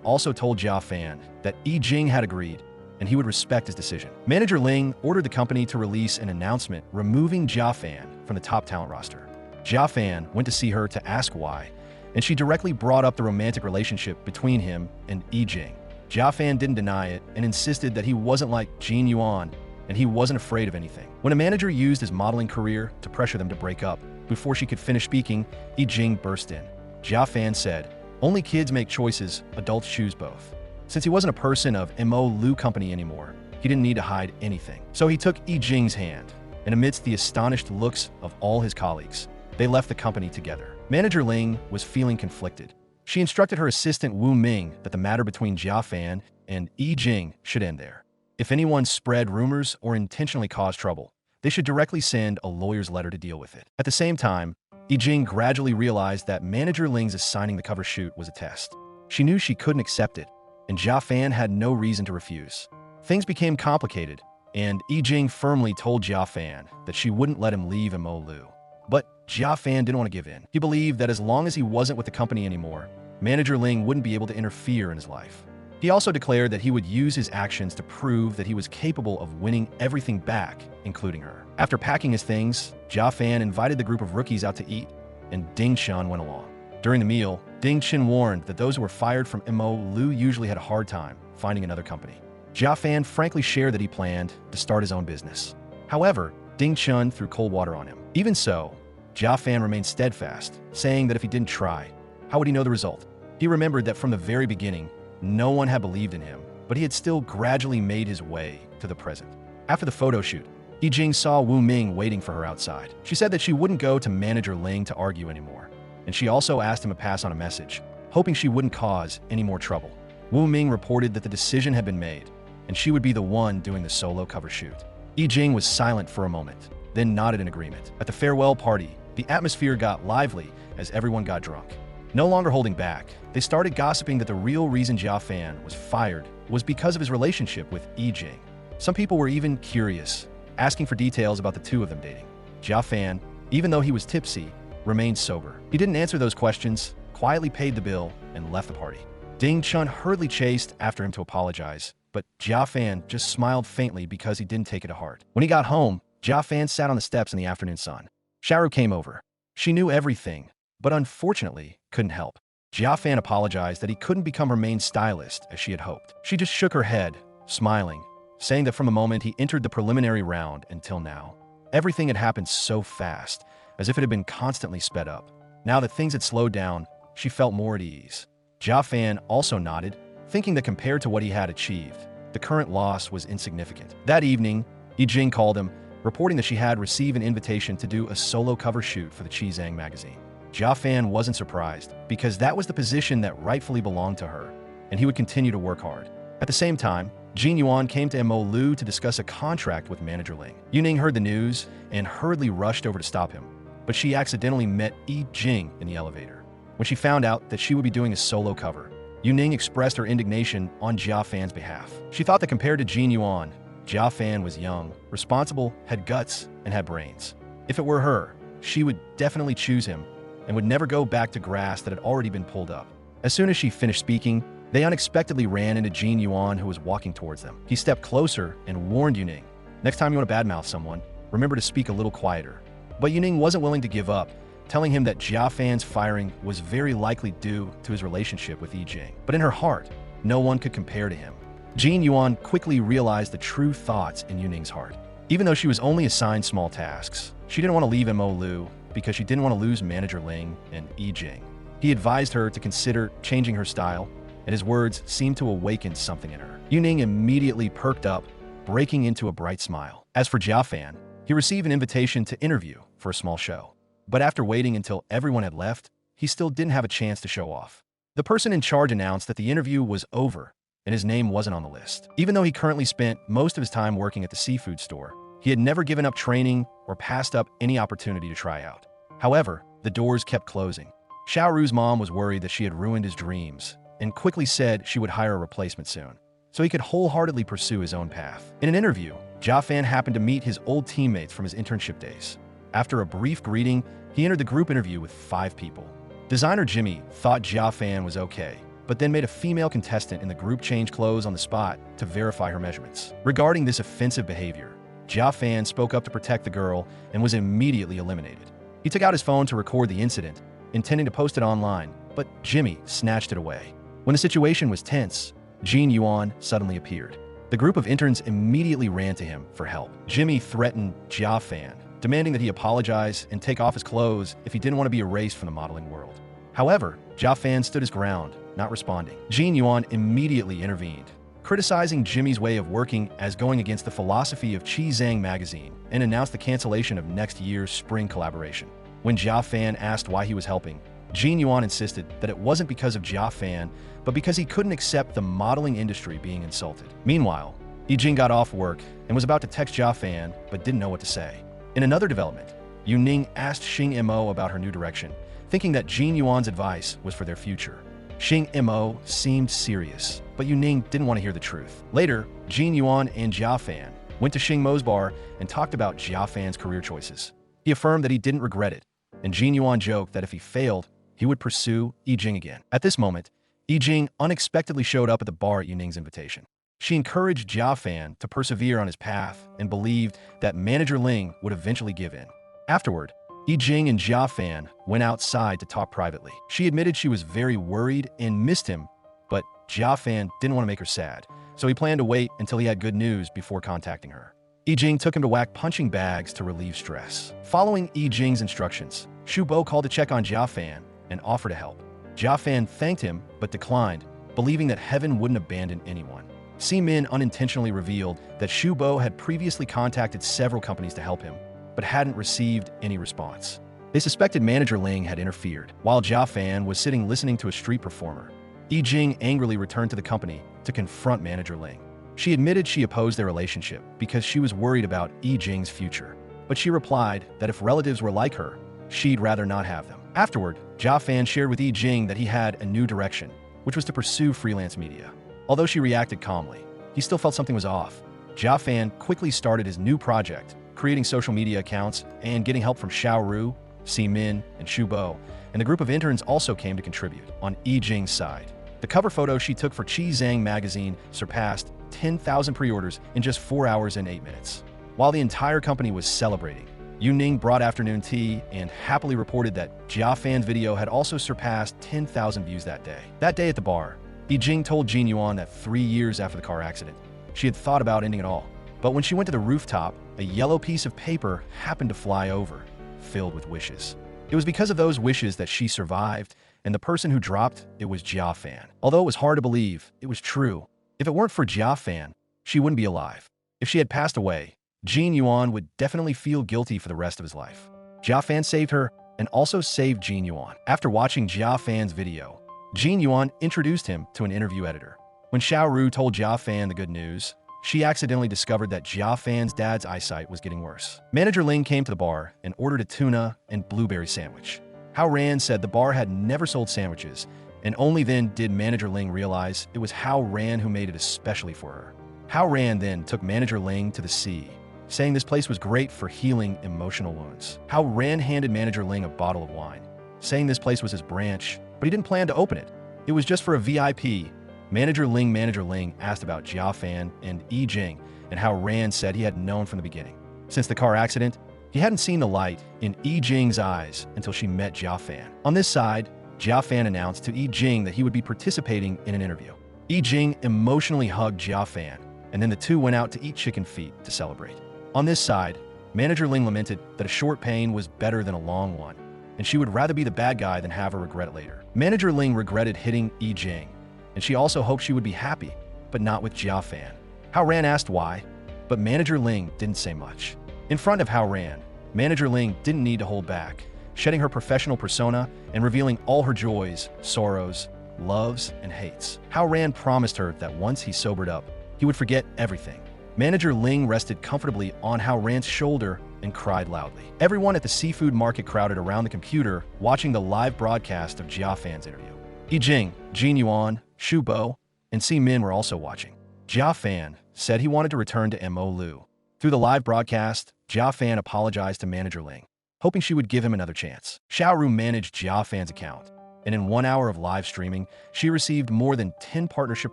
also told Jia Fan that Jing had agreed, and he would respect his decision. Manager Ling ordered the company to release an announcement removing Jia Fan from the top talent roster. Jia Fan went to see her to ask why, and she directly brought up the romantic relationship between him and Jing. Jia Fan didn't deny it and insisted that he wasn't like Yuan, and he wasn't afraid of anything. When a manager used his modeling career to pressure them to break up, before she could finish speaking, Jing burst in. Jia Fan said, "Only kids make choices, adults choose both." Since he wasn't a person of Mo Lu Company anymore, he didn't need to hide anything. So he took Jing's hand, and amidst the astonished looks of all his colleagues, they left the company together. Manager Ling was feeling conflicted. She instructed her assistant Wu Ming that the matter between Jia Fan and Jing should end there. If anyone spread rumors or intentionally caused trouble, they should directly send a lawyer's letter to deal with it. At the same time, Jing gradually realized that Manager Ling's assigning the cover shoot was a test. She knew she couldn't accept it, and Jia Fan had no reason to refuse. Things became complicated, and Jing firmly told Jia Fan that she wouldn't let him leave Mo Lu. But Jia Fan didn't want to give in. He believed that as long as he wasn't with the company anymore, Manager Ling wouldn't be able to interfere in his life. He also declared that he would use his actions to prove that he was capable of winning everything back, including her. After packing his things, Jia Fan invited the group of rookies out to eat, and Ding Chun went along. During the meal, Ding Chun warned that those who were fired from Mo Lu usually had a hard time finding another company. Jia Fan frankly shared that he planned to start his own business. However, Ding Chun threw cold water on him. Even so, Jia Fan remained steadfast, saying that if he didn't try, how would he know the result? He remembered that from the very beginning, no one had believed in him, but he had still gradually made his way to the present. After the photo shoot, Jing saw Wu Ming waiting for her outside. She said that she wouldn't go to Manager Ling to argue anymore, and she also asked him to pass on a message, hoping she wouldn't cause any more trouble. Wu Ming reported that the decision had been made, and she would be the one doing the solo cover shoot. Jing was silent for a moment, then nodded in agreement. At the farewell party, the atmosphere got lively as everyone got drunk. No longer holding back, they started gossiping that the real reason Jia Fan was fired was because of his relationship with Jing. Some people were even curious, asking for details about the two of them dating. Jia Fan, even though he was tipsy, remained sober. He didn't answer those questions, quietly paid the bill, and left the party. Ding Chun hurriedly chased after him to apologize, but Jia Fan just smiled faintly because he didn't take it to heart. When he got home, Jia Fan sat on the steps in the afternoon sun. Xiaoru came over. She knew everything, but unfortunately couldn't help. Jia Fan apologized that he couldn't become her main stylist as she had hoped. She just shook her head, smiling, saying that from the moment he entered the preliminary round until now, everything had happened so fast, as if it had been constantly sped up. Now that things had slowed down, she felt more at ease. Jia Fan also nodded, thinking that compared to what he had achieved, the current loss was insignificant. That evening, Eugene called him, reporting that she had received an invitation to do a solo cover shoot for the Qizang magazine. Jia Fan wasn't surprised, because that was the position that rightfully belonged to her, and he would continue to work hard. At the same time, Yuan came to Mo Lu to discuss a contract with manager Ling. Yuning heard the news and hurriedly rushed over to stop him, but she accidentally met Yi Jing in the elevator. When she found out that she would be doing a solo cover, Yuning expressed her indignation on Jia Fan's behalf. She thought that compared to Yuan, Jia Fan was young, responsible, had guts, and had brains. If it were her, she would definitely choose him and would never go back to grass that had already been pulled up. As soon as she finished speaking, they unexpectedly ran into Yuan, who was walking towards them. He stepped closer and warned Yuning, "Next time you want to badmouth someone, remember to speak a little quieter." But Yuning wasn't willing to give up, telling him that Jia Fan's firing was very likely due to his relationship with Yi Jing. But in her heart, no one could compare to him. Yuan quickly realized the true thoughts in Yuning's heart. Even though she was only assigned small tasks, she didn't want to leave Mo Lu because she didn't want to lose manager Ling and Yi Jing. He advised her to consider changing her style, and his words seemed to awaken something in her. Yuning immediately perked up, breaking into a bright smile. As for Jia Fan, he received an invitation to interview for a small show. But after waiting until everyone had left, he still didn't have a chance to show off. The person in charge announced that the interview was over, and his name wasn't on the list. Even though he currently spent most of his time working at the seafood store, he had never given up training or passed up any opportunity to try out. However, the doors kept closing. Xiaoru's mom was worried that she had ruined his dreams, and quickly said she would hire a replacement soon, so he could wholeheartedly pursue his own path. In an interview, Jia Fan happened to meet his old teammates from his internship days. After a brief greeting, he entered the group interview with 5 people. Designer Jimmy thought Jia Fan was okay, but then made a female contestant in the group change clothes on the spot to verify her measurements. Regarding this offensive behavior, Jia Fan spoke up to protect the girl and was immediately eliminated. He took out his phone to record the incident, intending to post it online, but Jimmy snatched it away. When the situation was tense, Yuan suddenly appeared. The group of interns immediately ran to him for help. Jimmy threatened Jia Fan, demanding that he apologize and take off his clothes if he didn't want to be erased from the modeling world. However, Jia Fan stood his ground, not responding. Yuan immediately intervened, criticizing Jimmy's way of working as going against the philosophy of Qizang magazine, and announced the cancellation of next year's spring collaboration. When Jia Fan asked why he was helping, Yuan insisted that it wasn't because of Jia Fan, but because he couldn't accept the modeling industry being insulted. Meanwhile, Eugene got off work and was about to text Jia Fan, but didn't know what to say. In another development, Yuning asked Shing Mo about her new direction, thinking that Yuan's advice was for their future. Shing Mo seemed serious, but Yuning didn't want to hear the truth. Later, Yuan and Jia Fan went to Shing Mo's bar and talked about Jia Fan's career choices. He affirmed that he didn't regret it, and Yuan joked that if he failed, he would pursue Yi Jing again. At this moment, Yi Jing unexpectedly showed up at the bar at Yuning's invitation. She encouraged Jia Fan to persevere on his path and believed that manager Ling would eventually give in. Afterward, Yi Jing and Jia Fan went outside to talk privately. She admitted she was very worried and missed him, but Jia Fan didn't want to make her sad, so he planned to wait until he had good news before contacting her. Yi Jing took him to whack punching bags to relieve stress. Following Yi Jing's instructions, Xu Bo called to check on Jia Fan and offered to help. Jia Fan thanked him but declined, believing that heaven wouldn't abandon anyone. Min unintentionally revealed that Xu Bo had previously contacted several companies to help him, but hadn't received any response. They suspected manager Ling had interfered. While Jia Fan was sitting listening to a street performer, Yi Jing angrily returned to the company to confront manager Ling. She admitted she opposed their relationship because she was worried about Yi Jing's future, but she replied that if relatives were like her, she'd rather not have them. Afterward, Jia Fan shared with Yi Jing that he had a new direction, which was to pursue freelance media. Although she reacted calmly, he still felt something was off. Jia Fan quickly started his new project, creating social media accounts and getting help from Xiaoru, Min, and Shing Mo, and the group of interns also came to contribute. On Jing's side, the cover photo she took for Chi Zhang magazine surpassed 10,000 pre-orders in just 4 hours and 8 minutes. While the entire company was celebrating, Yuan brought afternoon tea and happily reported that Jia Fan's video had also surpassed 10,000 views that day. That day at the bar, Jing told Yuan that 3 years after the car accident, she had thought about ending it all. But when she went to the rooftop, a yellow piece of paper happened to fly over, filled with wishes. It was because of those wishes that she survived, and the person who dropped it was Jia Fan. Although it was hard to believe, it was true. If it weren't for Jia Fan, she wouldn't be alive. If she had passed away, Yuan would definitely feel guilty for the rest of his life. Jia Fan saved her and also saved Yuan. After watching Jia Fan's video, Yuan introduced him to an interview editor. When Xiaoru told Jia Fan the good news, she accidentally discovered that Jia Fan's dad's eyesight was getting worse. Manager Ling came to the bar and ordered a tuna and blueberry sandwich. Hao Ran said the bar had never sold sandwiches, and only then did Manager Ling realize it was Hao Ran who made it especially for her. Hao Ran then took Manager Ling to the sea, saying this place was great for healing emotional wounds. Hao Ran handed Manager Ling a bottle of wine, saying this place was his branch, but he didn't plan to open it. It was just for a VIP. Manager Ling asked about Jia Fan and Jing, and Hao Ran said he had known from the beginning. Since the car accident, he hadn't seen the light in Jing's eyes until she met Jia Fan. On this side, Jia Fan announced to Jing that he would be participating in an interview. Jing emotionally hugged Jia Fan, and then the two went out to eat chicken feet to celebrate. On this side, Manager Ling lamented that a short pain was better than a long one, and she would rather be the bad guy than have her regret it later. Manager Ling regretted hitting Jing, and she also hoped she would be happy, but not with Jia Fan. Hao Ran asked why, but Manager Ling didn't say much. In front of Hao Ran, Manager Ling didn't need to hold back, shedding her professional persona and revealing all her joys, sorrows, loves, and hates. Hao Ran promised her that once he sobered up, he would forget everything. Manager Ling rested comfortably on Hao Ran's shoulder and cried loudly. Everyone at the seafood market crowded around the computer, watching the live broadcast of Jia Fan's interview. Jing, Yuan, Shing Mo, and Min were also watching. Jia Fan said he wanted to return to Mo Lu. Through the live broadcast, Jia Fan apologized to Manager Ling, hoping she would give him another chance. Xiaoru managed Jia Fan's account, and in 1 hour of live streaming, she received more than 10 partnership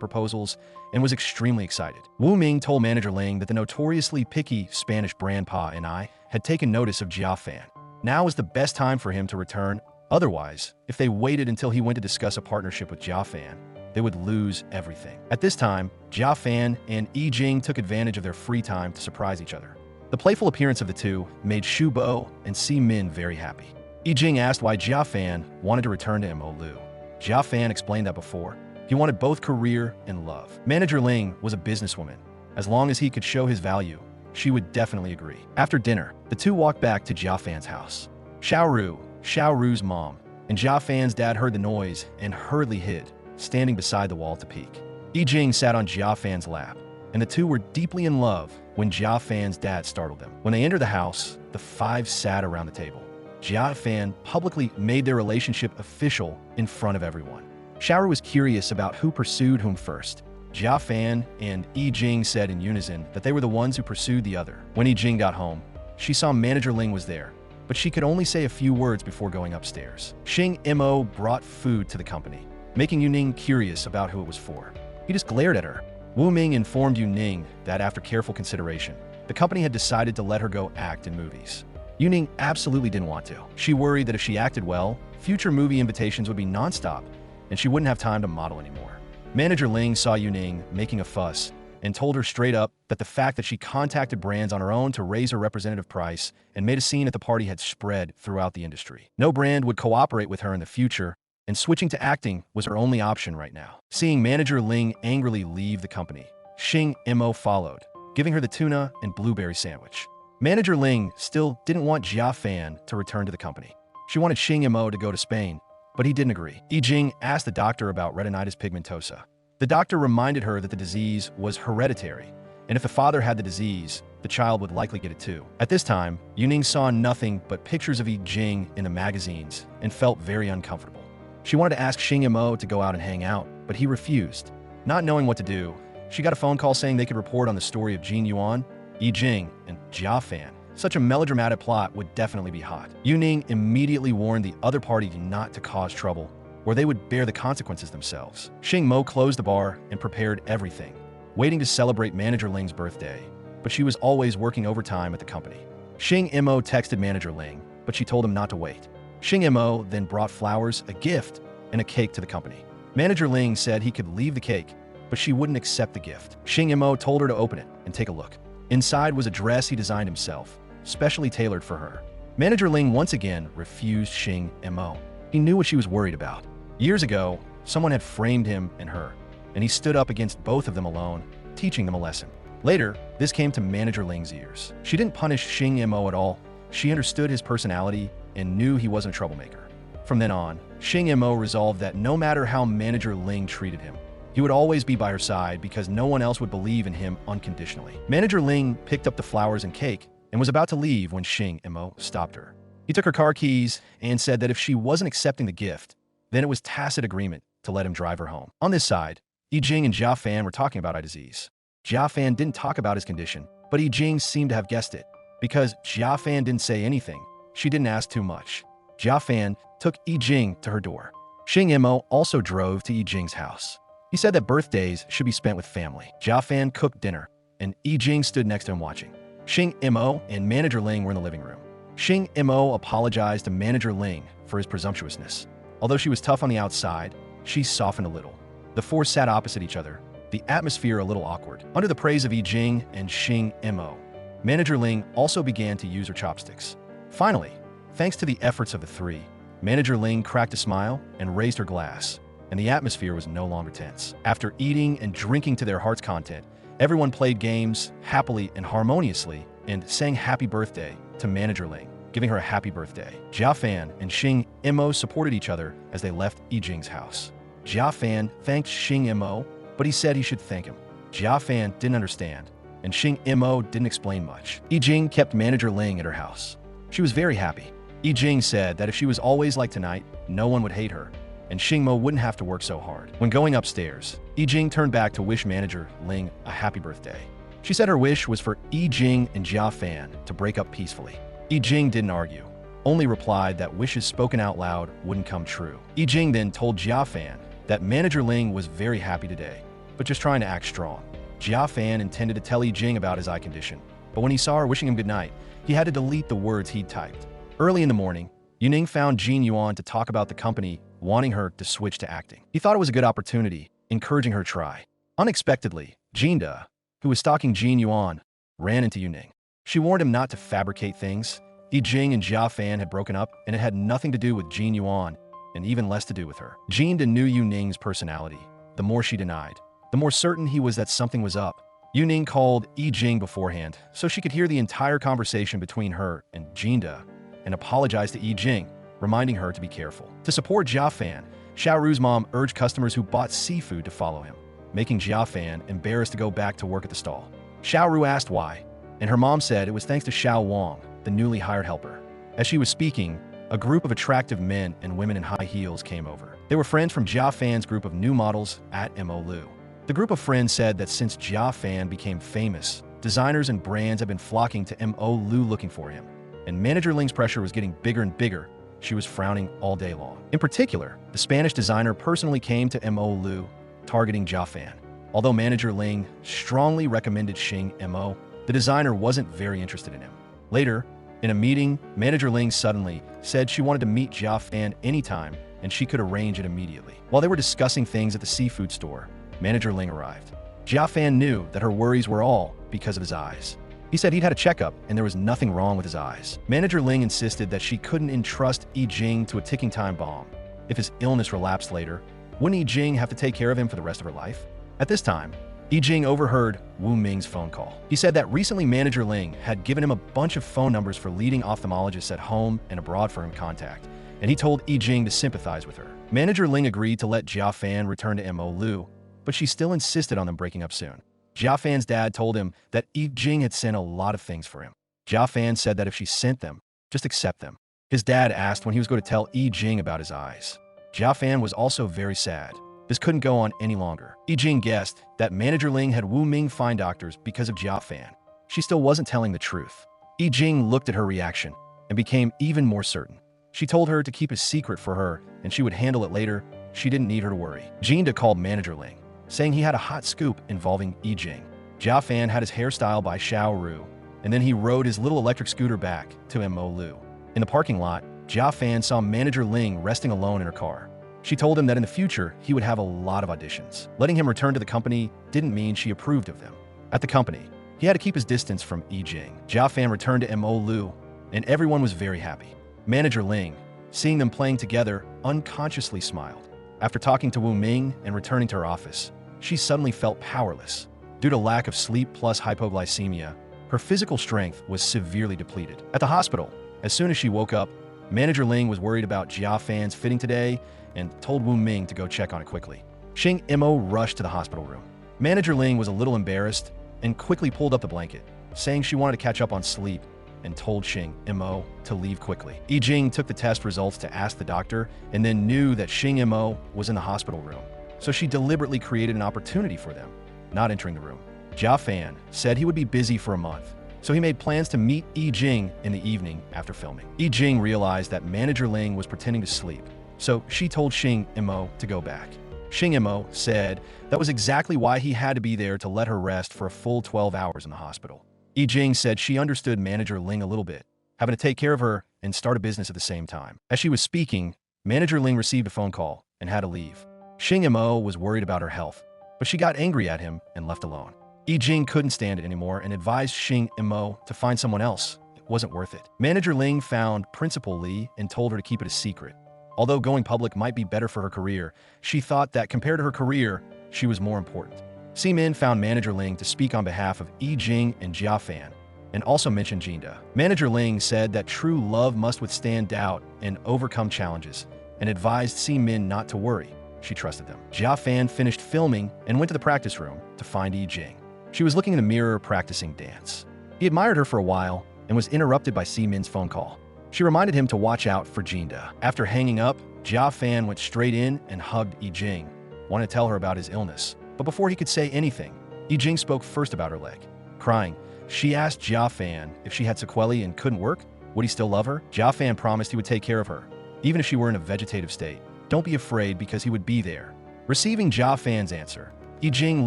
proposals and was extremely excited. Wu Ming told Manager Ling that the notoriously picky Spanish brand Pa and I had taken notice of Jia Fan. Now was the best time for him to return. Otherwise, if they waited until he went to discuss a partnership with Jia Fan, they would lose everything. At this time, Jia Fan and Jing took advantage of their free time to surprise each other. The playful appearance of the two made Shing Mo and Min very happy. Jing asked why Jia Fan wanted to return to Mo Lu. Jia Fan explained that before, he wanted both career and love. Manager Ling was a businesswoman. As long as he could show his value, she would definitely agree. After dinner, the two walked back to Jia Fan's house. Xiaoru's mom, and Jia Fan's dad heard the noise and hurriedly hid, standing beside the wall to peek. Jing sat on Jia Fan's lap, and the two were deeply in love when Jia Fan's dad startled them. When they entered the house, the five sat around the table. Jia Fan publicly made their relationship official in front of everyone. Xiaoru was curious about who pursued whom first. Jia Fan and Jing said in unison that they were the ones who pursued the other. When Jing got home, she saw Manager Ling was there, but she could only say a few words before going upstairs. Shing Mo brought food to the company, making Yuan curious about who it was for. He just glared at her. Wu Ming informed Yuan that after careful consideration, the company had decided to let her go act in movies. Yuan absolutely didn't want to. She worried that if she acted well, future movie invitations would be nonstop, and she wouldn't have time to model anymore. Manager Ling saw Yuan making a fuss and told her straight up that the fact that she contacted brands on her own to raise her representative price and made a scene at the party had spread throughout the industry. No brand would cooperate with her in the future, and switching to acting was her only option right now. Seeing Manager Ling angrily leave the company, Shing Mo followed, giving her the tuna and blueberry sandwich. Manager Ling still didn't want Jia Fan to return to the company. She wanted Shing Mo to go to Spain, but he didn't agree. Jing asked the doctor about retinitis pigmentosa. The doctor reminded her that the disease was hereditary, and if the father had the disease, the child would likely get it too. At this time, Yuan saw nothing but pictures of Jing in the magazines and felt very uncomfortable. She wanted to ask Shing Mo to go out and hang out, but he refused. Not knowing what to do, she got a phone call saying they could report on the story of Yuan, Jing, and Jia Fan, Such a melodramatic plot would definitely be hot. Yuan immediately warned the other party not to cause trouble, or they would bear the consequences themselves. Shing Mo closed the bar and prepared everything, waiting to celebrate Manager Ling's birthday, but she was always working overtime at the company. Shing Mo texted Manager Ling, but she told him not to wait. Shing Mo then brought flowers, a gift, and a cake to the company. Manager Ling said he could leave the cake, but she wouldn't accept the gift. Shing Mo told her to open it and take a look. Inside was a dress he designed himself, specially tailored for her. Manager Ling once again refused Shing Mo. He knew what she was worried about. Years ago, someone had framed him and her, and he stood up against both of them alone, teaching them a lesson. Later, this came to Manager Ling's ears. She didn't punish Shing Mo at all. She understood his personality and knew he wasn't a troublemaker. From then on, Shing Mo resolved that no matter how Manager Ling treated him, he would always be by her side because no one else would believe in him unconditionally. Manager Ling picked up the flowers and cake and was about to leave when Shing Mo stopped her. He took her car keys and said that if she wasn't accepting the gift, then it was tacit agreement to let him drive her home. On this side, Eugene and Jaan were talking about eye disease. Jaan didn't talk about his condition, but Eugene seemed to have guessed it. Because Jaan didn't say anything, she didn't ask too much. Jaan took Eugene to her door. Shing Mo also drove to Eugene's house. He said that birthdays should be spent with family. Jaan cooked dinner, and Eugene stood next to him watching. Shing Mo and Manager Ling were in the living room. Shing Mo apologized to Manager Ling for his presumptuousness. Although she was tough on the outside, she softened a little. The four sat opposite each other, the atmosphere a little awkward. Under the praise of Eugene and Shing Mo, Manager Ling also began to use her chopsticks. Finally, thanks to the efforts of the three, Manager Ling cracked a smile and raised her glass, and the atmosphere was no longer tense. After eating and drinking to their heart's content, everyone played games happily and harmoniously and sang happy birthday to Manager Ling, giving her a happy birthday. Jaan and Shing Mo supported each other as they left Eugene's house. Jaan thanked Shing Mo, but he said he should thank him. Jaan didn't understand, and Shing Mo didn't explain much. Eugene kept Manager Ling at her house. She was very happy. Eugene said that if she was always like tonight, no one would hate her, and Shing Mo wouldn't have to work so hard. When going upstairs, Eugene turned back to wish Manager Ling a happy birthday. She said her wish was for Eugene and Jaan to break up peacefully. Eugene didn't argue, only replied that wishes spoken out loud wouldn't come true. Eugene then told Jaan that Manager Ling was very happy today, but just trying to act strong. Jaan intended to tell Eugene about his eye condition, but when he saw her wishing him goodnight, he had to delete the words he'd typed. Early in the morning, Yuan found Yuan to talk about the company wanting her to switch to acting. He thought it was a good opportunity, encouraging her to try. Unexpectedly, Jinda, who was stalking Yuan, ran into Yuan. She warned him not to fabricate things. Eugene and Jaan had broken up, and it had nothing to do with Yuan, and even less to do with her. Jinda knew Yuan's personality. The more she denied, the more certain he was that something was up. Yuan called Eugene beforehand, so she could hear the entire conversation between her and Jinda, and apologized to Eugene, reminding her to be careful. To support Jaan, Xiaoru's mom urged customers who bought seafood to follow him, making Jaan embarrassed to go back to work at the stall. Xiaoru asked why, and her mom said it was thanks to Xiao Wang, the newly hired helper. As she was speaking, a group of attractive men and women in high heels came over. They were friends from Jaan's group of new models at Mo Lu. The group of friends said that since Jaan became famous, designers and brands have been flocking to Mo Lu looking for him, and Manager Ling's pressure was getting bigger and bigger. She was frowning all day long. In particular, the Spanish designer personally came to Mo Lu, targeting Jaan. Although Manager Ling strongly recommended Shing Mo, the designer wasn't very interested in him. Later, in a meeting, Manager Ling suddenly said she wanted to meet Jaan anytime and she could arrange it immediately. While they were discussing things at the seafood store, Manager Ling arrived. Jaan knew that her worries were all because of his eyes. He said he'd had a checkup and there was nothing wrong with his eyes. Manager Ling insisted that she couldn't entrust Eugene to a ticking time bomb. If his illness relapsed later, wouldn't Eugene have to take care of him for the rest of her life? At this time, Eugene overheard Wu Ming's phone call. He said that recently Manager Ling had given him a bunch of phone numbers for leading ophthalmologists at home and abroad for him to contact, and he told Eugene to sympathize with her. Manager Ling agreed to let Jaan return to Mo Lu, but she still insisted on them breaking up soon. Jaan's dad told him that Eugene had sent a lot of things for him. Jaan said that if she sent them, just accept them. His dad asked when he was going to tell Eugene about his eyes. Jaan was also very sad. This couldn't go on any longer. Eugene guessed that Manager Ling had Wu Ming find doctors because of Jaan. She still wasn't telling the truth. Jing looked at her reaction and became even more certain. She told her to keep a secret for her and she would handle it later. She didn't need her to worry. Jinda called Manager Ling, saying he had a hot scoop involving Jing. Jia Fan had his hairstyle by Xiao Ru, and then he rode his little electric scooter back to Mo Lu. In the parking lot, Jia Fan saw Manager Ling resting alone in her car. She told him that in the future, he would have a lot of auditions. Letting him return to the company didn't mean she approved of them. At the company, he had to keep his distance from Jing. Jia Fan returned to Mo Lu, and everyone was very happy. Manager Ling, seeing them playing together, unconsciously smiled. After talking to Wu Ming and returning to her office, she suddenly felt powerless. Due to lack of sleep plus hypoglycemia, her physical strength was severely depleted. At the hospital, as soon as she woke up, Manager Ling was worried about Jia Fan's fitting today and told Wu Ming to go check on it quickly. Shing Mo rushed to the hospital room. Manager Ling was a little embarrassed and quickly pulled up the blanket, saying she wanted to catch up on sleep and told Shing Mo to leave quickly. Jing took the test results to ask the doctor and then knew that Shing Mo was in the hospital room, so she deliberately created an opportunity for them, not entering the room. Jia Fan said he would be busy for a month, so he made plans to meet Jing in the evening after filming. Jing realized that Manager Ling was pretending to sleep, so she told Shing Mo to go back. Shing Mo said that was exactly why he had to be there to let her rest for a full 12 hours in the hospital. Jing said she understood Manager Ling a little bit, having to take care of her and start a business at the same time. As she was speaking, Manager Ling received a phone call and had to leave. Shing Mo was worried about her health, but she got angry at him and left alone. Jing couldn't stand it anymore and advised Shing Mo to find someone else. It wasn't worth it. Manager Ling found Principal Li and told her to keep it a secret. Although going public might be better for her career, she thought that compared to her career, she was more important. Min found Manager Ling to speak on behalf of Jing and Jia Fan, and also mentioned Jinda. Manager Ling said that true love must withstand doubt and overcome challenges, and advised Min not to worry. She trusted them. Jia Fan finished filming and went to the practice room to find Jing. She was looking in the mirror practicing dance. He admired her for a while and was interrupted by Min's phone call. She reminded him to watch out for Jinda. After hanging up, Jia Fan went straight in and hugged Jing, wanted to tell her about his illness. But before he could say anything, Jing spoke first about her leg. Crying, she asked Jia Fan if she had sequelae and couldn't work, would he still love her? Jia Fan promised he would take care of her, even if she were in a vegetative state. Don't be afraid because he would be there. Receiving Jia Fan's answer, Jing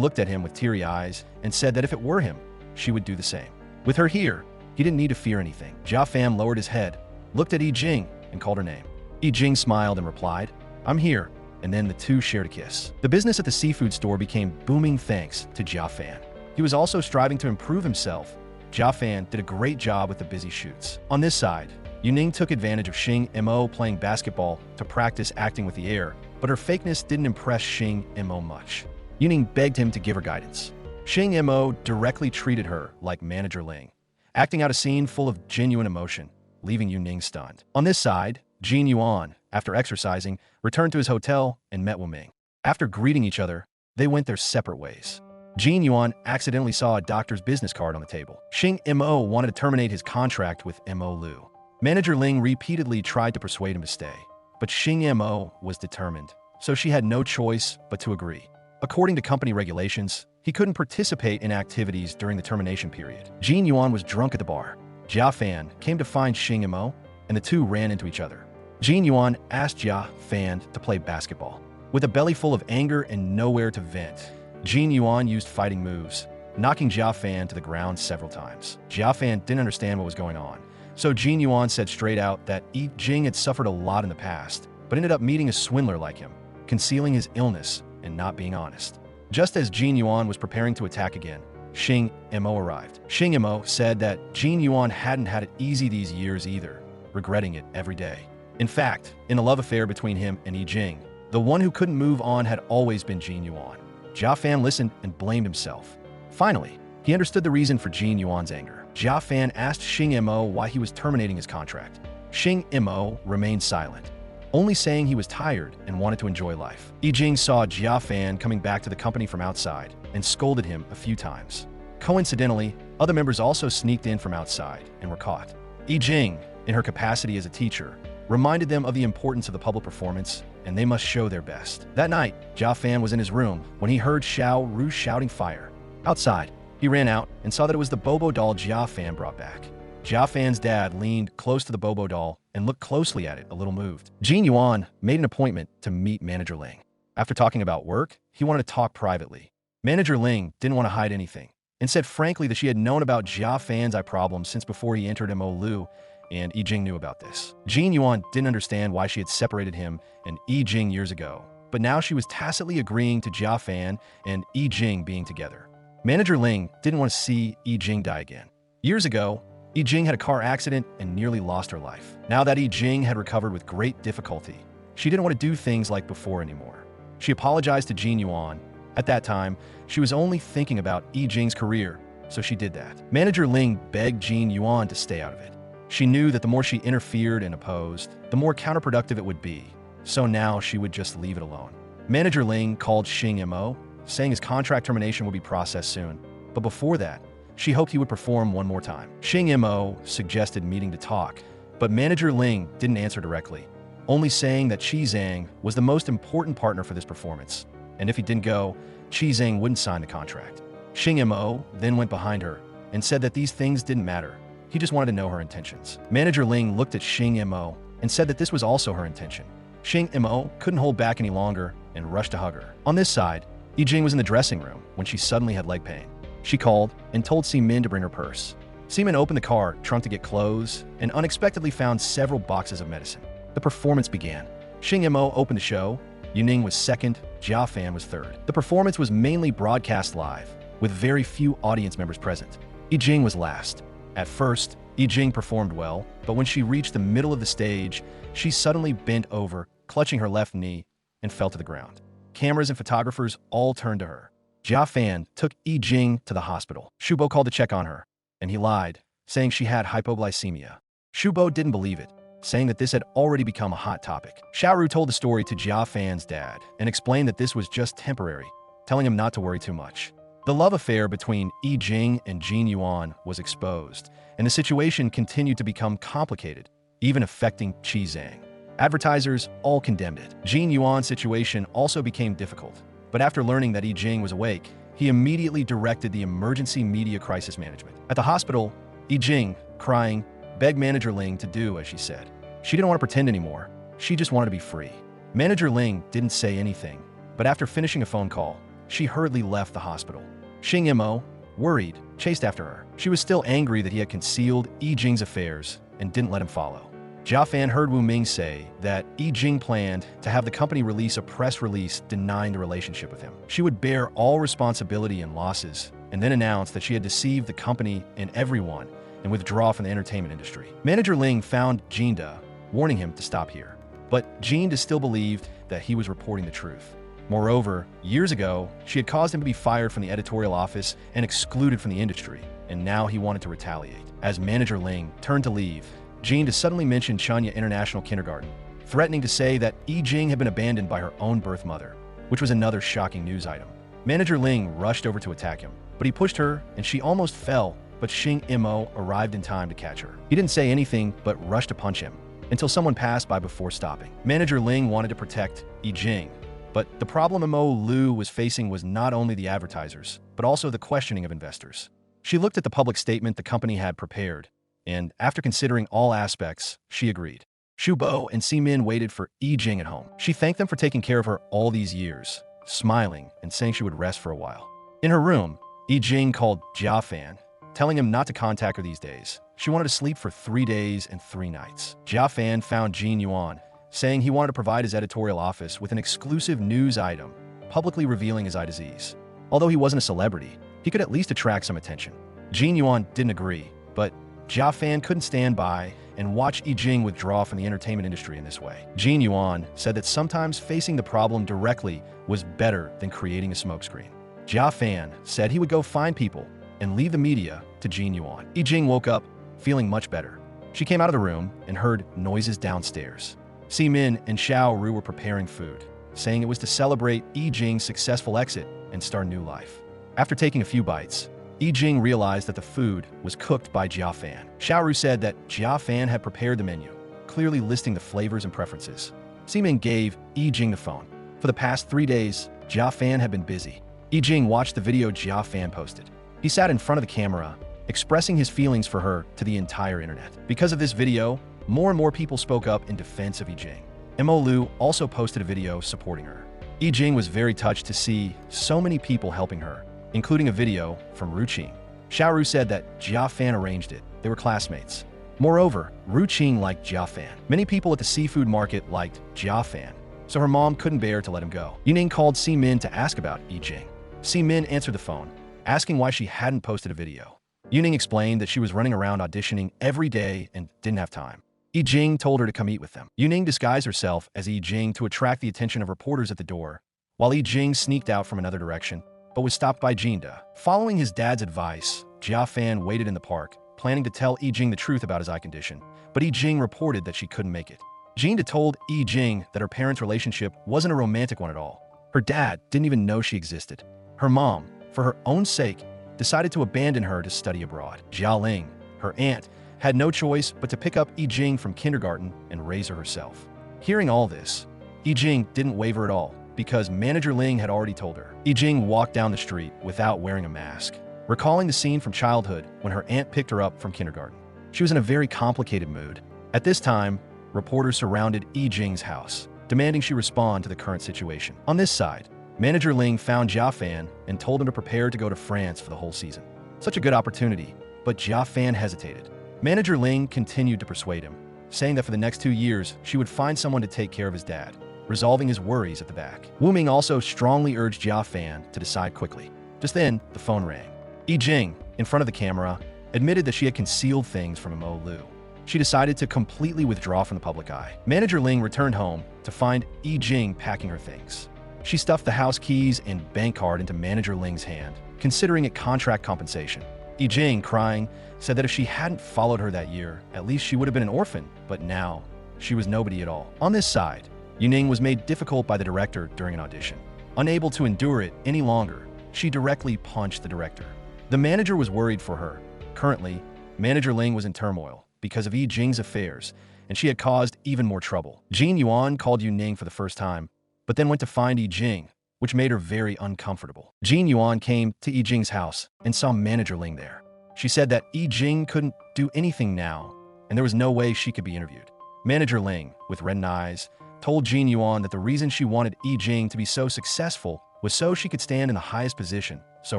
looked at him with teary eyes and said that if it were him, she would do the same. With her here, he didn't need to fear anything. Jia Fan lowered his head, looked at Jing, and called her name. Jing smiled and replied, "I'm here," and then the two shared a kiss. The business at the seafood store became booming thanks to Jia Fan. He was also striving to improve himself. Jia Fan did a great job with the busy shoots. On this side, Yuning took advantage of Shing Mo playing basketball to practice acting with the air, but her fakeness didn't impress Shing Mo much. Yuning begged him to give her guidance. Shing Mo directly treated her like Manager Ling, acting out a scene full of genuine emotion, leaving Yuning stunned. On this side, Yuan, after exercising, returned to his hotel and met Wu Ming. After greeting each other, they went their separate ways. Yuan accidentally saw a doctor's business card on the table. Shing Mo wanted to terminate his contract with Mo Lu. Manager Ling repeatedly tried to persuade him to stay, but Shing Mo was determined, so she had no choice but to agree. According to company regulations, he couldn't participate in activities during the termination period. Yuan was drunk at the bar. Jia Fan came to find Shing Mo, and the two ran into each other. Yuan asked Jia Fan to play basketball. With a belly full of anger and nowhere to vent, Yuan used fighting moves, knocking Jia Fan to the ground several times. Jia Fan didn't understand what was going on, so Yuan said straight out that Jing had suffered a lot in the past, but ended up meeting a swindler like him, concealing his illness and not being honest. Just as Yuan was preparing to attack again, Shing Mo arrived. Shing Mo said that Yuan hadn't had it easy these years either, regretting it every day. In fact, in the love affair between him and Jing, the one who couldn't move on had always been Yuan. Jia Fan listened and blamed himself. Finally, he understood the reason for Yuan's anger. Jia Fan asked Shing Mo why he was terminating his contract. Shing Mo remained silent, only saying he was tired and wanted to enjoy life. Jing saw Jia Fan coming back to the company from outside and scolded him a few times. Coincidentally, other members also sneaked in from outside and were caught. Jing, in her capacity as a teacher, reminded them of the importance of the public performance, and they must show their best. That night, Jia Fan was in his room when he heard Xiao Ru shouting fire. Outside, he ran out and saw that it was the Bobo doll Jia Fan brought back. Jia Fan's dad leaned close to the Bobo doll and looked closely at it, a little moved. Jin Yuan made an appointment to meet Manager Ling. After talking about work, he wanted to talk privately. Manager Ling didn't want to hide anything and said frankly that she had known about Jia Fan's eye problems since before he entered Mo Lu, and Yijing knew about this. Jin Yuan didn't understand why she had separated him and Yijing years ago, but now she was tacitly agreeing to Jia Fan and Yijing being together. Manager Ling didn't want to see Yijing die again. Years ago, Yijing had a car accident and nearly lost her life. Now that Yijing had recovered with great difficulty, she didn't want to do things like before anymore. She apologized to Jin Yuan. At that time, she was only thinking about Yijing's career, so she did that. Manager Ling begged Jin Yuan to stay out of it. She knew that the more she interfered and opposed, the more counterproductive it would be, so now she would just leave it alone. Manager Ling called Shing Mo, saying his contract termination would be processed soon, but before that, she hoped he would perform one more time. Shing Mo suggested meeting to talk, but Manager Ling didn't answer directly, only saying that Qi Zhang was the most important partner for this performance, and if he didn't go, Qi Zhang wouldn't sign the contract. Shing Mo then went behind her and said that these things didn't matter. He just wanted to know her intentions. Manager Ling looked at Shing Mo and said that this was also her intention. Shing Mo couldn't hold back any longer and rushed to hug her. On this side, Yijing was in the dressing room when she suddenly had leg pain. She called and told Min to bring her purse. Min opened the car trunk to get clothes and unexpectedly found several boxes of medicine. The performance began. Shing Mo opened the show. Yuning was second, Jia Fan was third. The performance was mainly broadcast live, with very few audience members present. Yijing was last. At first, Yijing performed well, but when she reached the middle of the stage, she suddenly bent over, clutching her left knee, and fell to the ground. Cameras and photographers all turned to her. Jia Fan took Yijing to the hospital. Shubo called to check on her, and he lied, saying she had hypoglycemia. Shubo didn't believe it, saying that this had already become a hot topic. Xiaoru told the story to Jia Fan's dad and explained that this was just temporary, telling him not to worry too much. The love affair between Yijing and Jin Yuan was exposed, and the situation continued to become complicated, even affecting Qi Zhang. Advertisers all condemned it. Jin Yuan's situation also became difficult, but after learning that Yijing was awake, he immediately directed the emergency media crisis management. At the hospital, Yijing, crying, begged Manager Ling to do as she said. She didn't want to pretend anymore. She just wanted to be free. Manager Ling didn't say anything, but after finishing a phone call, she hurriedly left the hospital. Shing Mo, worried, chased after her. She was still angry that he had concealed Yijing's affairs and didn't let him follow. Jia Fan heard Wu Ming say that Yijing planned to have the company release a press release denying the relationship with him. She would bear all responsibility and losses, and then announce that she had deceived the company and everyone and withdraw from the entertainment industry. Manager Ling found Jinda, warning him to stop here. But Jinda still believed that he was reporting the truth. Moreover, years ago, she had caused him to be fired from the editorial office and excluded from the industry, and now he wanted to retaliate. As Manager Ling turned to leave, Jinda suddenly mentioned Chanya International Kindergarten, threatening to say that Yijing had been abandoned by her own birth mother, which was another shocking news item. Manager Ling rushed over to attack him, but he pushed her and she almost fell, but Shing Mo arrived in time to catch her. He didn't say anything but rushed to punch him until someone passed by before stopping. Manager Ling wanted to protect Yijing, but the problem Mo Lu was facing was not only the advertisers, but also the questioning of investors. She looked at the public statement the company had prepared, and after considering all aspects, she agreed. Shu Bo and Min waited for Yijing at home. She thanked them for taking care of her all these years, smiling and saying she would rest for a while. In her room, Yijing called Jia Fan, telling him not to contact her these days. She wanted to sleep for 3 days and 3 nights. Jia Fan found Jin Yuan, saying he wanted to provide his editorial office with an exclusive news item, publicly revealing his eye disease. Although he wasn't a celebrity, he could at least attract some attention. Jin Yuan didn't agree, but Jia Fan couldn't stand by and watch Yijing withdraw from the entertainment industry in this way. Jin Yuan said that sometimes facing the problem directly was better than creating a smokescreen. Jia Fan said he would go find people and leave the media to Jin Yuan. Yijing woke up, feeling much better. She came out of the room and heard noises downstairs. Min and Xiaoru were preparing food, saying it was to celebrate Yijing's successful exit and start a new life. After taking a few bites, Yijing realized that the food was cooked by Jia Fan. Xiaoru said that Jia Fan had prepared the menu, clearly listing the flavors and preferences. Min gave Yijing the phone. For the past 3 days, Jia Fan had been busy. Yijing watched the video Jia Fan posted. He sat in front of the camera expressing his feelings for her to the entire internet. Because of this video, more and more people spoke up in defense of Eugene. Mo Lu also posted a video supporting her. Eugene was very touched to see so many people helping her, including a video from Ruqing. Xiaoru said that Jia Fan arranged it. They were classmates. Moreover, Ruqing liked Jia Fan. Many people at the seafood market liked Jia Fan, so her mom couldn't bear to let him go. Yuning called Si Min to ask about Eugene. Si Min answered the phone, asking why she hadn't posted a video. Yuning explained that she was running around auditioning every day and didn't have time. Eugene told her to come eat with them. Yuning disguised herself as Eugene to attract the attention of reporters at the door, while Eugene sneaked out from another direction, but was stopped by Jinda. Following his dad's advice, Jia Fan waited in the park, planning to tell Eugene the truth about his eye condition, but Eugene reported that she couldn't make it. Jinda told Eugene that her parents' relationship wasn't a romantic one at all. Her dad didn't even know she existed. Her mom, for her own sake, decided to abandon her to study abroad. Jia Ling, her aunt, had no choice but to pick up Eugene from kindergarten and raise her herself. Hearing all this, Eugene didn't waver at all, because Manager Ling had already told her. Eugene walked down the street without wearing a mask, recalling the scene from childhood when her aunt picked her up from kindergarten. She was in a very complicated mood. At this time, reporters surrounded Eugene's house, demanding she respond to the current situation. On this side, Manager Ling found Jia Fan and told him to prepare to go to France for the whole season. Such a good opportunity, but Jia Fan hesitated. Manager Ling continued to persuade him, saying that for the next 2 years, she would find someone to take care of his dad, resolving his worries at the back. Wu Ming also strongly urged Jia Fan to decide quickly. Just then, the phone rang. Eugene, in front of the camera, admitted that she had concealed things from Mo Lu. She decided to completely withdraw from the public eye. Manager Ling returned home to find Eugene packing her things. She stuffed the house keys and bank card into Manager Ling's hand, considering it contract compensation. Eugene, crying, said that if she hadn't followed her that year, at least she would have been an orphan, but now she was nobody at all. On this side, Yuning was made difficult by the director during an audition. Unable to endure it any longer, she directly punched the director. The manager was worried for her. Currently, Manager Ling was in turmoil because of Eugene's affairs, and she had caused even more trouble. Yuan called Yuning for the first time, but then went to find Eugene, which made her very uncomfortable. Yuan came to Eugene's house and saw Manager Ling there. She said that Eugene couldn't do anything now, and there was no way she could be interviewed. Manager Ling, with reddened eyes, told Yuan that the reason she wanted Eugene to be so successful was so she could stand in the highest position, so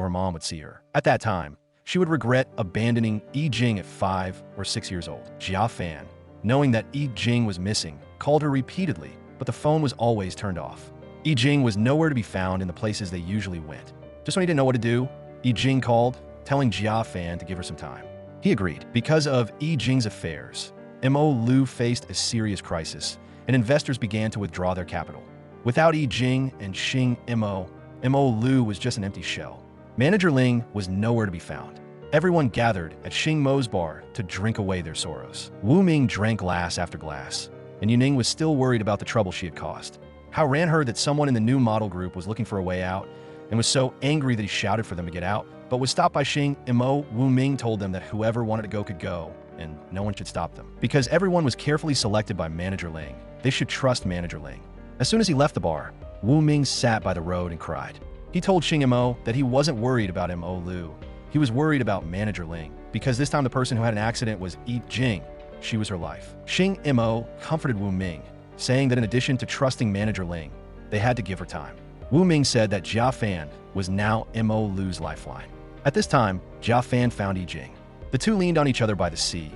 her mom would see her. At that time, she would regret abandoning Eugene at 5 or 6 years old. Jia Fan, knowing that Eugene was missing, called her repeatedly, but the phone was always turned off. Eugene was nowhere to be found in the places they usually went. Just when he didn't know what to do, Eugene called, telling Jia Fan to give her some time. He agreed. Because of Eugene's affairs, Mo Lu faced a serious crisis, and investors began to withdraw their capital. Without Eugene and Shing Mo Lu was just an empty shell. Manager Ling was nowhere to be found. Everyone gathered at Shing Mo's bar to drink away their sorrows. Wu Ming drank glass after glass, and Yuning was still worried about the trouble she had caused. Hao Ran heard that someone in the new model group was looking for a way out, and was so angry that he shouted for them to get out, but was stopped by Shing Mo. Wu Ming told them that whoever wanted to go could go, and no one should stop them. Because everyone was carefully selected by Manager Ling, they should trust Manager Ling. As soon as he left the bar, Wu Ming sat by the road and cried. He told Shing Mo that he wasn't worried about Mo Lu. He was worried about Manager Ling, because this time the person who had an accident was Jing. She was her life. Shing Mo comforted Wu Ming, saying that in addition to trusting Manager Ling, they had to give her time. Wu Ming said that Jia Fan was now Mo Lu's lifeline. At this time, Jia Fan found Eugene. The two leaned on each other by the sea,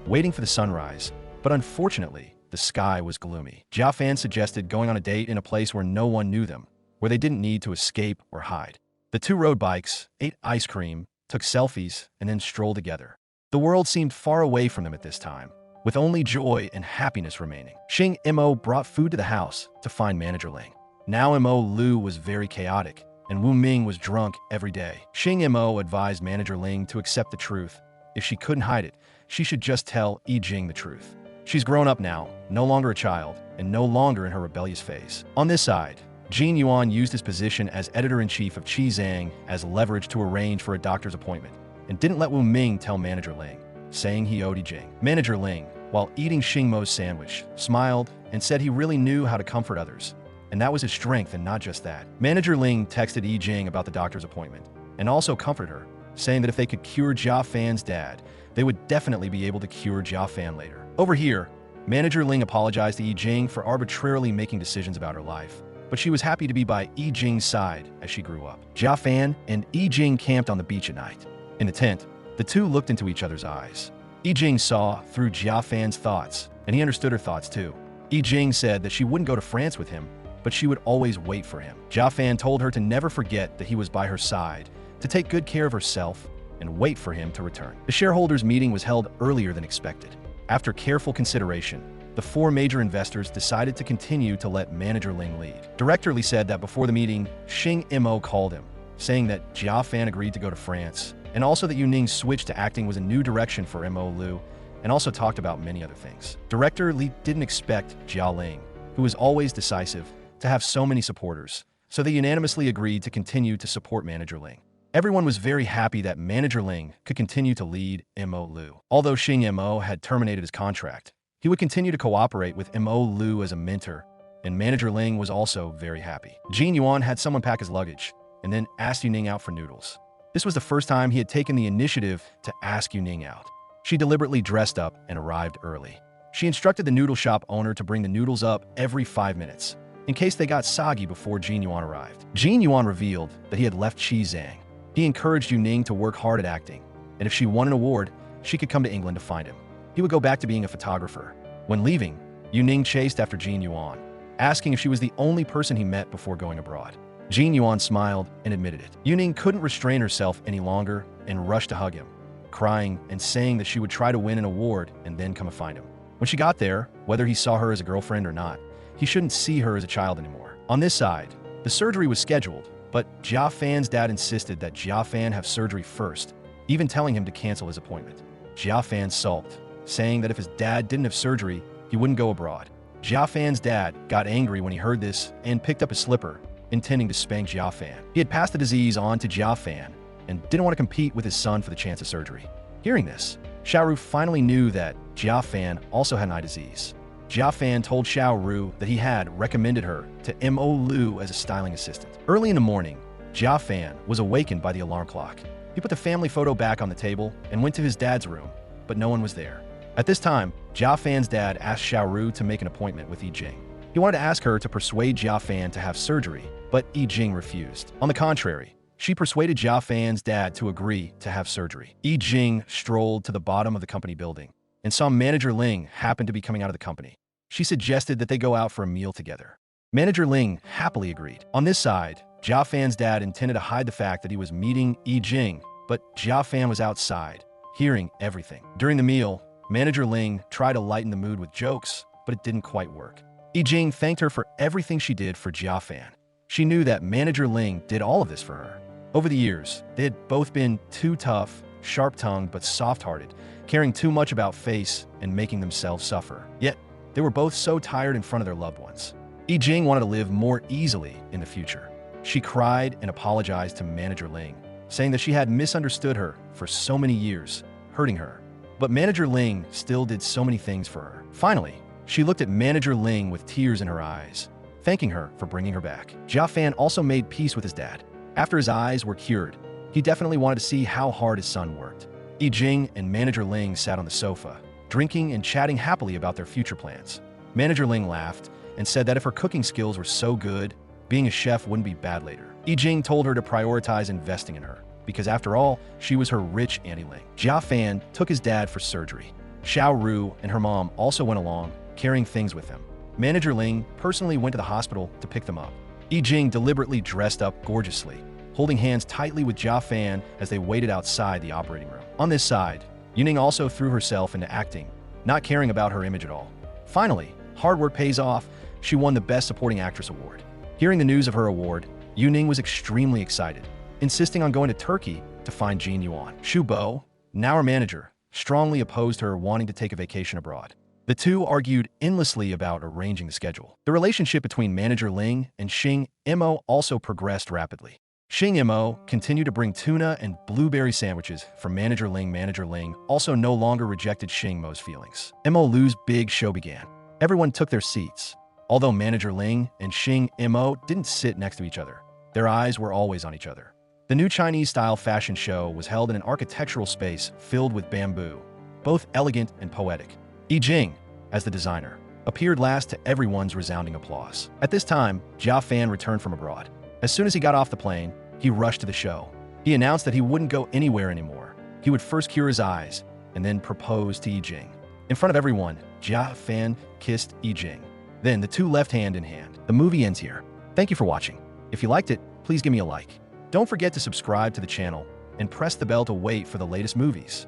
waiting for the sunrise, but unfortunately, the sky was gloomy. Jia Fan suggested going on a date in a place where no one knew them, where they didn't need to escape or hide. The two rode bikes, ate ice cream, took selfies, and then strolled together. The world seemed far away from them at this time, with only joy and happiness remaining. Shing Mo brought food to the house to find Manager Ling. Now Mo Lu was very chaotic, and Wu Ming was drunk every day. Shing Mo advised Manager Ling to accept the truth. If she couldn't hide it, she should just tell Eugene the truth. She's grown up now, no longer a child, and no longer in her rebellious phase. On this side, Yuan used his position as editor-in-chief of Qizang as leverage to arrange for a doctor's appointment, and didn't let Wu Ming tell Manager Ling, saying he owed Eugene. Manager Ling, while eating Shing Mo's sandwich, smiled and said he really knew how to comfort others, and that was his strength and not just that. Manager Ling texted Eugene about the doctor's appointment, and also comforted her, saying that if they could cure Jia Fan's dad, they would definitely be able to cure Jia Fan later. Over here, Manager Ling apologized to Yi for arbitrarily making decisions about her life, but she was happy to be by Yi side as she grew up. Jia Fan and Yi camped on the beach at night. In the tent, the two looked into each other's eyes. Yi saw through Jia Fan's thoughts, and he understood her thoughts too. Yi said that she wouldn't go to France with him, but she would always wait for him. Jia Fan told her to never forget that he was by her side, to take good care of herself, and wait for him to return. The shareholders' meeting was held earlier than expected. After careful consideration, the four major investors decided to continue to let Manager Ling lead. Director Lee said that before the meeting, Shing Mo called him, saying that Jia Fan agreed to go to France, and also that Yuning's switch to acting was a new direction for Mo Lu, and also talked about many other things. Director Lee didn't expect Jia Ling, who was always decisive, to have so many supporters, so they unanimously agreed to continue to support Manager Ling. Everyone was very happy that Manager Ling could continue to lead Mo Lu. Although Shing Mo had terminated his contract, he would continue to cooperate with Mo Lu as a mentor, and Manager Ling was also very happy. Yuan had someone pack his luggage, and then asked Yuning out for noodles. This was the first time he had taken the initiative to ask Yuning out. She deliberately dressed up and arrived early. She instructed the noodle shop owner to bring the noodles up every 5 minutes, in case they got soggy before Yuan arrived. Yuan revealed that he had left Qi Zhang. He encouraged Yuning to work hard at acting, and if she won an award, she could come to England to find him. He would go back to being a photographer. When leaving, Yuning chased after Yuan, asking if she was the only person he met before going abroad. Yuan smiled and admitted it. Yuning couldn't restrain herself any longer and rushed to hug him, crying and saying that she would try to win an award and then come and find him. When she got there, whether he saw her as a girlfriend or not, he shouldn't see her as a child anymore. On this side, the surgery was scheduled, but Jia Fan's dad insisted that Jia Fan have surgery first, even telling him to cancel his appointment. Jia Fan sulked, saying that if his dad didn't have surgery, he wouldn't go abroad. Jia Fan's dad got angry when he heard this and picked up his slipper, intending to spank Jia Fan. He had passed the disease on to Jia Fan and didn't want to compete with his son for the chance of surgery. Hearing this, Xiaoru finally knew that Jia Fan also had an eye disease. Jia Fan told Xiaoru that he had recommended her to Mo Lu as a styling assistant. Early in the morning, Jia Fan was awakened by the alarm clock. He put the family photo back on the table and went to his dad's room, but no one was there. At this time, Jia Fan's dad asked Xiaoru to make an appointment with Yi. He wanted to ask her to persuade Jia Fan to have surgery, but Yi refused. On the contrary, she persuaded Jia Fan's dad to agree to have surgery. Yi strolled to the bottom of the company building and saw Manager Ling happen to be coming out of the company. She suggested that they go out for a meal together. Manager Ling happily agreed. On this side, Jia Fan's dad intended to hide the fact that he was meeting Yi, but Jia Fan was outside, hearing everything. During the meal, Manager Ling tried to lighten the mood with jokes, but it didn't quite work. Yi thanked her for everything she did for Jia Fan. She knew that Manager Ling did all of this for her. Over the years, they had both been too tough, sharp-tongued, but soft-hearted, caring too much about face and making themselves suffer. Yet, they were both so tired in front of their loved ones. Yi wanted to live more easily in the future. She cried and apologized to Manager Ling, saying that she had misunderstood her for so many years, hurting her. But Manager Ling still did so many things for her. Finally, she looked at Manager Ling with tears in her eyes, thanking her for bringing her back. Jia Fan also made peace with his dad. After his eyes were cured, he definitely wanted to see how hard his son worked. Yi and Manager Ling sat on the sofa, drinking and chatting happily about their future plans. Manager Ling laughed and said that if her cooking skills were so good, being a chef wouldn't be bad later. Yi told her to prioritize investing in her, because after all, she was her rich Auntie Ling. Jia Fan took his dad for surgery. Xiaoru and her mom also went along, carrying things with them. Manager Ling personally went to the hospital to pick them up. Yi deliberately dressed up gorgeously, holding hands tightly with Jia Fan as they waited outside the operating room. On this side, Yuning also threw herself into acting, not caring about her image at all. Finally, hard work pays off. She won the Best Supporting Actress award. Hearing the news of her award, Yuning was extremely excited, insisting on going to Turkey to find Yuan. Xu Bo, now her manager, strongly opposed her wanting to take a vacation abroad. The two argued endlessly about arranging the schedule. The relationship between Manager Ling and Shing Mo also progressed rapidly. Shing Mo continued to bring tuna and blueberry sandwiches from Manager Ling. Manager Ling also no longer rejected Shing Mo's feelings. Mo Lu's big show began. Everyone took their seats. Although Manager Ling and Shing Mo didn't sit next to each other, their eyes were always on each other. The new Chinese-style fashion show was held in an architectural space filled with bamboo, both elegant and poetic. Eugene, as the designer, appeared last to everyone's resounding applause. At this time, Jia Fan returned from abroad. As soon as he got off the plane, he rushed to the show. He announced that he wouldn't go anywhere anymore. He would first cure his eyes and then propose to Eugene. In front of everyone, Jia Fan kissed Eugene. Then the two left hand in hand. The movie ends here. Thank you for watching. If you liked it, please give me a like. Don't forget to subscribe to the channel and press the bell to wait for the latest movies.